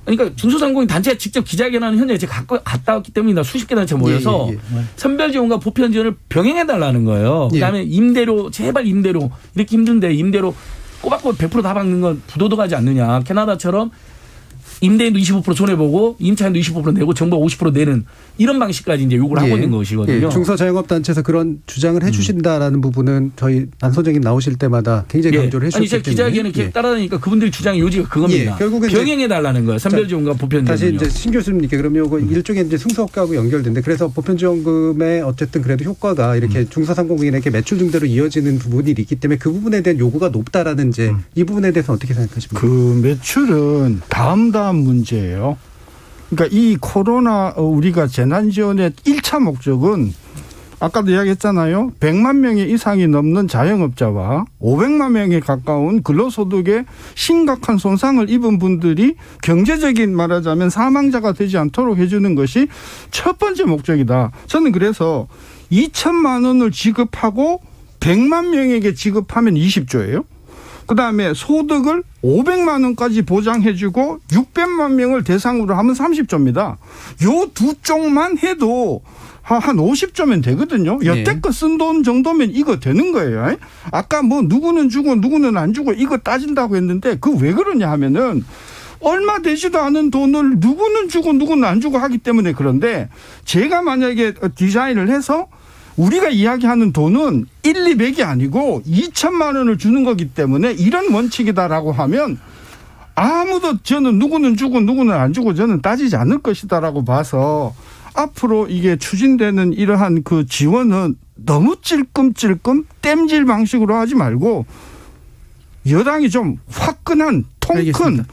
그러니까 중소상공인 단체가 직접 기자회견하는 현장에 제가 갔다 왔기 때문에 수십 개 단체 모여서 선별 지원과 보편 지원을 병행해달라는 거예요. 그다음에 임대료 제발 임대료 이렇게 힘든데 임대료 꼬박꼬박 100% 다 받는 건 부도덕하지 않느냐. 캐나다처럼 임대인도 25% 손해보고 임차인도 25% 내고 정부가 50% 내는 이런 방식까지 이제 요구를 하고 있는 것이거든요. 중소자영업단체에서 그런 주장을 해 주신다라는 부분은 저희 안 소장님 나오실 때마다 굉장히 강조를 해 주셨기 때문에. 아니 제가 기자회견에 이렇게 따라다니까 그분들의 주장의 요지가 그겁니다. 결국은 병행해달라는 거예요. 선별지원과 보편지원을. 다시 이제 신 교수님께 그러면 이거 일종의 이제 승소업과하고 연결된데 그래서 보편지원금의 어쨌든 그래도 효과가 이렇게 중소상공인에게 매출 증대로 이어지는 부분이 있기 때문에 그 부분에 대한 요구가 높다라는 이제 이 부분에 대해서 어떻게 생각하십니까? 그 매출은 다음 문제예요. 그러니까 이 코로나 우리가 재난지원의 1차 목적은 아까도 이야기했잖아요. 100만 명 이상이 넘는 자영업자와 500만 명에 가까운 근로소득에 심각한 손상을 입은 분들이 경제적인 말하자면 사망자가 되지 않도록 해주는 것이 첫 번째 목적이다. 저는 그래서 2천만 원을 지급하고 100만 명에게 지급하면 20조예요. 그다음에 소득을 500만 원까지 보장해주고 600만 명을 대상으로 하면 30조입니다. 요 두 쪽만 해도 한 50조면 되거든요. 여태껏 쓴 돈 정도면 이거 되는 거예요. 아까 뭐 누구는 주고 누구는 안 주고 이거 따진다고 했는데 그 왜 그러냐 하면은 얼마 되지도 않은 돈을 누구는 주고 누구는 안 주고 하기 때문에 그런데 제가 만약에 디자인을 해서 우리가 이야기하는 돈은 1, 200이 아니고 2천만 원을 주는 거기 때문에 이런 원칙이다라고 하면 아무도 저는 누구는 주고 누구는 안 주고 저는 따지지 않을 것이다라고 봐서 앞으로 이게 추진되는 이러한 그 지원은 너무 찔끔찔끔 땜질 방식으로 하지 말고 여당이 좀 화끈한 통큰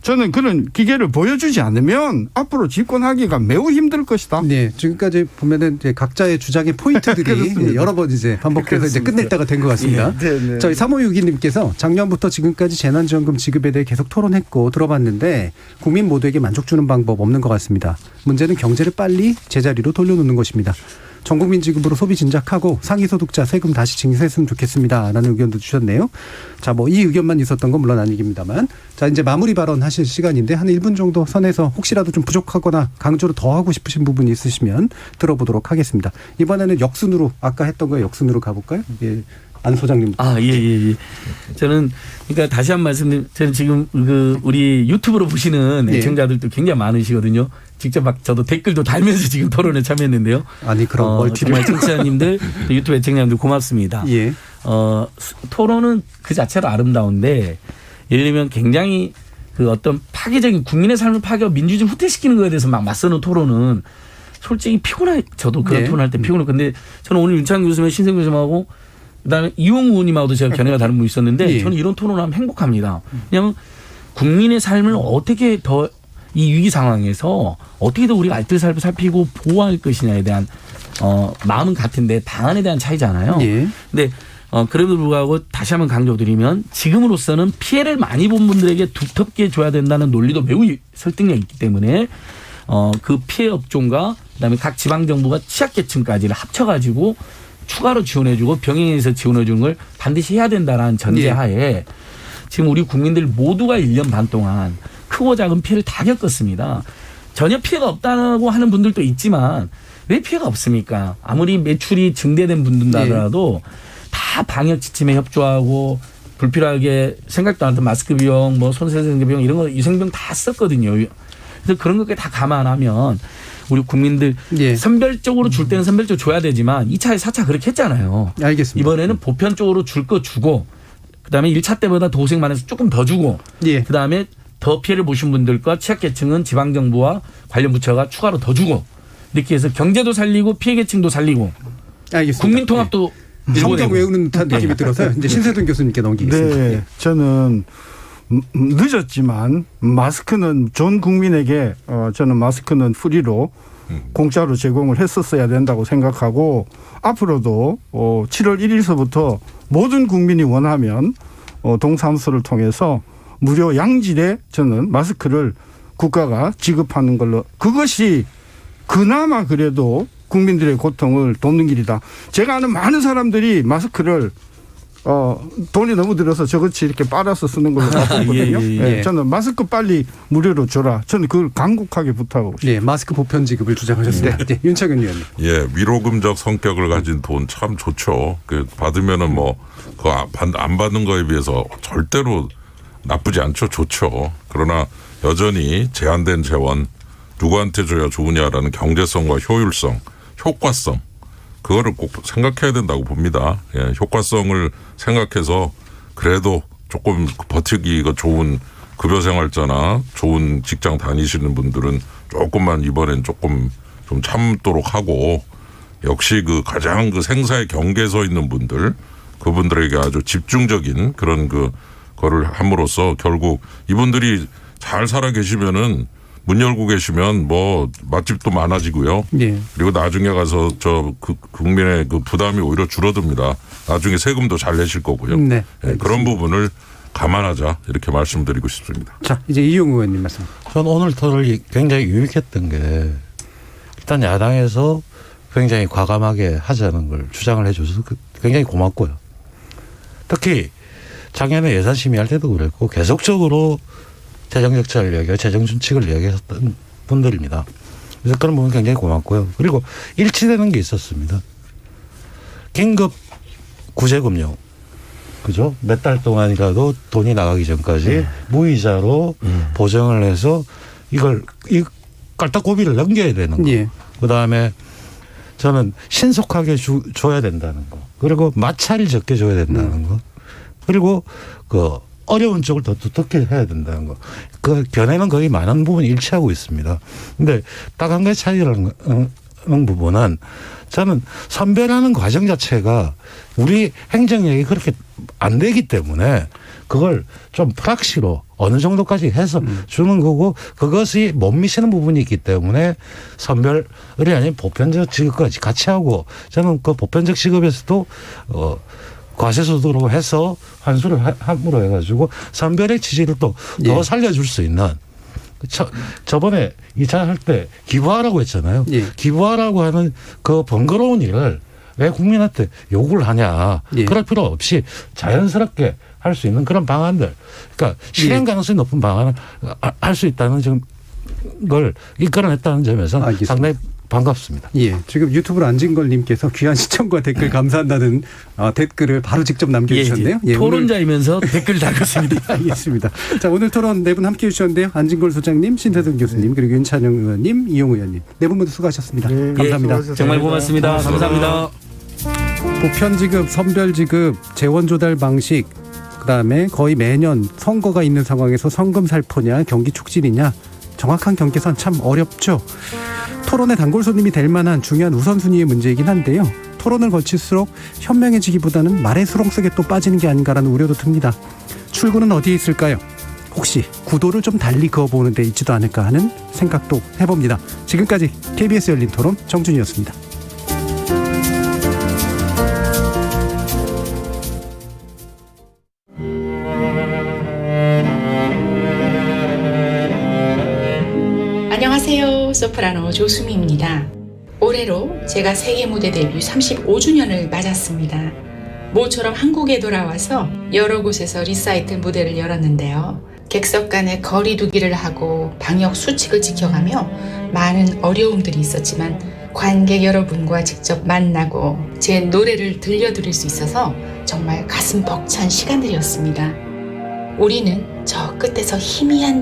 저는 그런 기계를 보여주지 않으면 앞으로 집권하기가 매우 힘들 것이다. 네, 지금까지 보면은 이제 각자의 주장의 포인트들이 여러 번 이제 반복해서 이제 끝낼 때가 된 것 같습니다. 네. 저희 3562님께서 작년부터 지금까지 재난지원금 지급에 대해 계속 토론했고 들어봤는데 국민 모두에게 만족 주는 방법 없는 것 같습니다. 문제는 경제를 빨리 제자리로 돌려놓는 것입니다. 전 국민 지급으로 소비 진작하고 상위소득자 세금 다시 징수했으면 좋겠습니다. 라는 의견도 주셨네요. 자, 뭐 이 의견만 있었던 건 물론 아니깁니다만. 자, 이제 마무리 발언 하실 시간인데 한 1분 정도 선에서 혹시라도 좀 부족하거나 강조를 더 하고 싶으신 부분이 있으시면 들어보도록 하겠습니다. 이번에는 역순으로 아까 했던 거에 역순으로 가볼까요? 예. 안 소장님. 예. 저는 그러니까 다시 한 말씀, 저는 지금 그 우리 유튜브로 보시는 애청자들도 굉장히 많으시거든요. 직접 막 저도 댓글도 달면서 지금 토론에 참여했는데요. 아니 그럼 멀티를 정말 청취자님들, 유튜브 애청자님들 고맙습니다. 토론은 그 자체로 아름다운데 예를 들면 굉장히 그 어떤 파괴적인 국민의 삶을 파괴하고 민주주의 후퇴시키는 거에 대해서 막 맞서는 토론은 솔직히 피곤해. 저도 그런 네. 토론할 때 피곤해. 근데 저는 오늘 윤창 교수님, 신생 교수님하고 그다음에 이용우 의원님하고도 제가 견해가 다른 분이 있었는데 예. 저는 이런 토론하면 행복합니다. 왜냐하면 국민의 삶을 어떻게 더 이 위기 상황에서 어떻게 더 우리가 알뜰 살피고 보호할 것이냐에 대한 마음은 같은데 방안에 대한 차이잖아요. 예. 근데 그럼에도 불구하고 다시 한번 강조드리면 지금으로서는 피해를 많이 본 분들에게 두텁게 줘야 된다는 논리도 매우 설득력이 있기 때문에 그 피해 업종과 그다음에 각 지방 정부가 취약계층까지를 합쳐가지고 추가로 지원해주고 병행해서 지원해주는 걸 반드시 해야 된다라는 전제하에 지금 우리 국민들 모두가 1년 반 동안 크고 작은 피해를 다 겪었습니다. 전혀 피해가 없다고 하는 분들도 있지만 왜 피해가 없습니까? 아무리 매출이 증대된 분들이라도 다 방역 지침에 협조하고 불필요하게 생각도 안 했던 마스크 비용, 뭐 손세정제 비용 이런 거 위생비용 다 썼거든요. 그래서 그런 것까지 다 감안하면 우리 국민들 선별적으로 줄 때는 선별적으로 줘야 되지만 2차에 4차 그렇게 했잖아요. 알겠습니다. 이번에는 보편적으로 줄 거 주고 그다음에 1차 때보다 더 고생 많아서 조금 더 주고 그다음에 더 피해를 보신 분들과 취약계층은 지방정부와 관련 부처가 추가로 더 주고 이렇게 해서 경제도 살리고 피해계층도 살리고 알겠습니다. 국민통합도 성적 외우는 듯한 느낌이 들어서 이제 신세동 교수님께 넘기겠습니다. 네, 저는 늦었지만 마스크는 전 국민에게 저는 마스크는 프리로 공짜로 제공을 했었어야 된다고 생각하고 앞으로도 7월 1일서부터 모든 국민이 원하면 동사무소를 통해서 무료 양질의 저는 마스크를 국가가 지급하는 걸로 그것이 그나마 그래도 국민들의 고통을 돕는 길이다. 제가 아는 많은 사람들이 마스크를 돈이 너무 들어서 저것이 이렇게 빨아서 쓰는 걸로 봤거든요. 저는 마스크 빨리 무료로 줘라. 저는 그걸 간곡하게 부탁하고 싶습니다. 네, 마스크 보편 지급을 주장하셨습니다. 네, 윤창현 의원님. 예, 위로금적 성격을 가진 돈 참 좋죠. 그 받으면은 뭐 그거 안 받는 거에 비해서 절대로 나쁘지 않죠. 좋죠. 그러나 여전히 제한된 재원 누구한테 줘야 좋으냐라는 경제성과 효율성, 효과성 그거를 꼭 생각해야 된다고 봅니다. 예, 효과성을 생각해서 그래도 조금 버티기가 좋은 급여생활자나 좋은 직장 다니시는 분들은 조금만 이번엔 조금 좀 참도록 하고 역시 그 가장 그 생사의 경계에 서 있는 분들 그분들에게 아주 집중적인 그런 거를 함으로써 결국 이분들이 잘 살아 계시면은 문 열고 계시면 뭐 맛집도 많아지고요. 그리고 나중에 가서 국민의 그 부담이 오히려 줄어듭니다. 나중에 세금도 잘 내실 거고요. 네, 그런 부분을 감안하자 이렇게 말씀드리고 싶습니다. 자, 이제 이용우 의원님 말씀. 저는 오늘 토론이 굉장히 유익했던 게 일단 야당에서 굉장히 과감하게 하자는 걸 주장을 해줘서 굉장히 고맙고요. 특히 작년에 예산 심의할 때도 그랬고 계속적으로 재정 적자를 이야기하고 재정 준칙을 이야기했던 분들입니다. 그래서 그런 부분 굉장히 고맙고요. 그리고 일치되는 게 있었습니다. 긴급 구제금융. 그죠? 몇 달 동안이라도 돈이 나가기 전까지 무이자로 보정을 해서 이걸 깔딱 고비를 넘겨야 되는 거. 그다음에 저는 신속하게 줘야 된다는 거. 그리고 마찰이 적게 줘야 된다는 거. 그리고 어려운 쪽을 더 두텁게 해야 된다는 거. 그 견해는 거의 많은 부분이 일치하고 있습니다. 근데 딱 한 가지 차이라는 부분은 저는 선별하는 과정 자체가 우리 행정력이 그렇게 안 되기 때문에 그걸 좀 프락시로 어느 정도까지 해서 주는 거고 그것이 못 미치는 부분이 있기 때문에 선별이 아닌 보편적 지급까지 같이 하고 저는 그 보편적 지급에서도 과세소득으로 해서 환수를 함으로 해가지고 선별의 취지를 또 더 살려줄 수 있는 저번에 2차 할 때 기부하라고 했잖아요. 기부하라고 하는 그 번거로운 일을 왜 국민한테 요구를 하냐. 그럴 필요 없이 자연스럽게 할 수 있는 그런 방안들. 그러니까 실행 가능성이 높은 방안을 할 수 있다는 걸 이끌어냈다는 점에서 상당히 반갑습니다. 예, 지금 유튜브로 안진걸님께서 귀한 시청과 댓글 감사한다는 댓글을 바로 직접 남겨주셨네요. 예, 토론자이면서 댓글 달았습니다. 알겠습니다. 자, 오늘 토론 네 분 함께해 주셨는데요. 안진걸 소장님, 신태동 교수님, 그리고 윤찬영 의원님, 이용우 의원님 네 분 모두 수고하셨습니다. 감사합니다. 정말 고맙습니다. 감사합니다. 보편지급, 선별지급, 재원조달 방식 그다음에 거의 매년 선거가 있는 상황에서 성금 살포냐 경기 촉진이냐 정확한 경계선 참 어렵죠. 토론의 단골 손님이 될 만한 중요한 우선순위의 문제이긴 한데요. 토론을 거칠수록 현명해지기보다는 말의 수렁 속에 또 빠지는 게 아닌가라는 우려도 듭니다. 출구는 어디에 있을까요? 혹시 구도를 좀 달리 그어보는 데 있지도 않을까 하는 생각도 해봅니다. 지금까지 KBS 열린 토론 정준이었습니다. 안녕하세요. 소프라노 조수미입니다. 올해로 제가 세계 무대 데뷔 35주년을 맞았습니다. 모처럼 한국에 돌아와서 여러 곳에서 리사이틀 무대를 열었는데요. 객석 간의 거리 두기를 하고 방역 수칙을 지켜가며 많은 어려움들이 있었지만 관객 여러분과 직접 만나고 제 노래를 들려드릴 수 있어서 정말 가슴 벅찬 시간들이었습니다. 우리는 저 끝에서 희미한 빛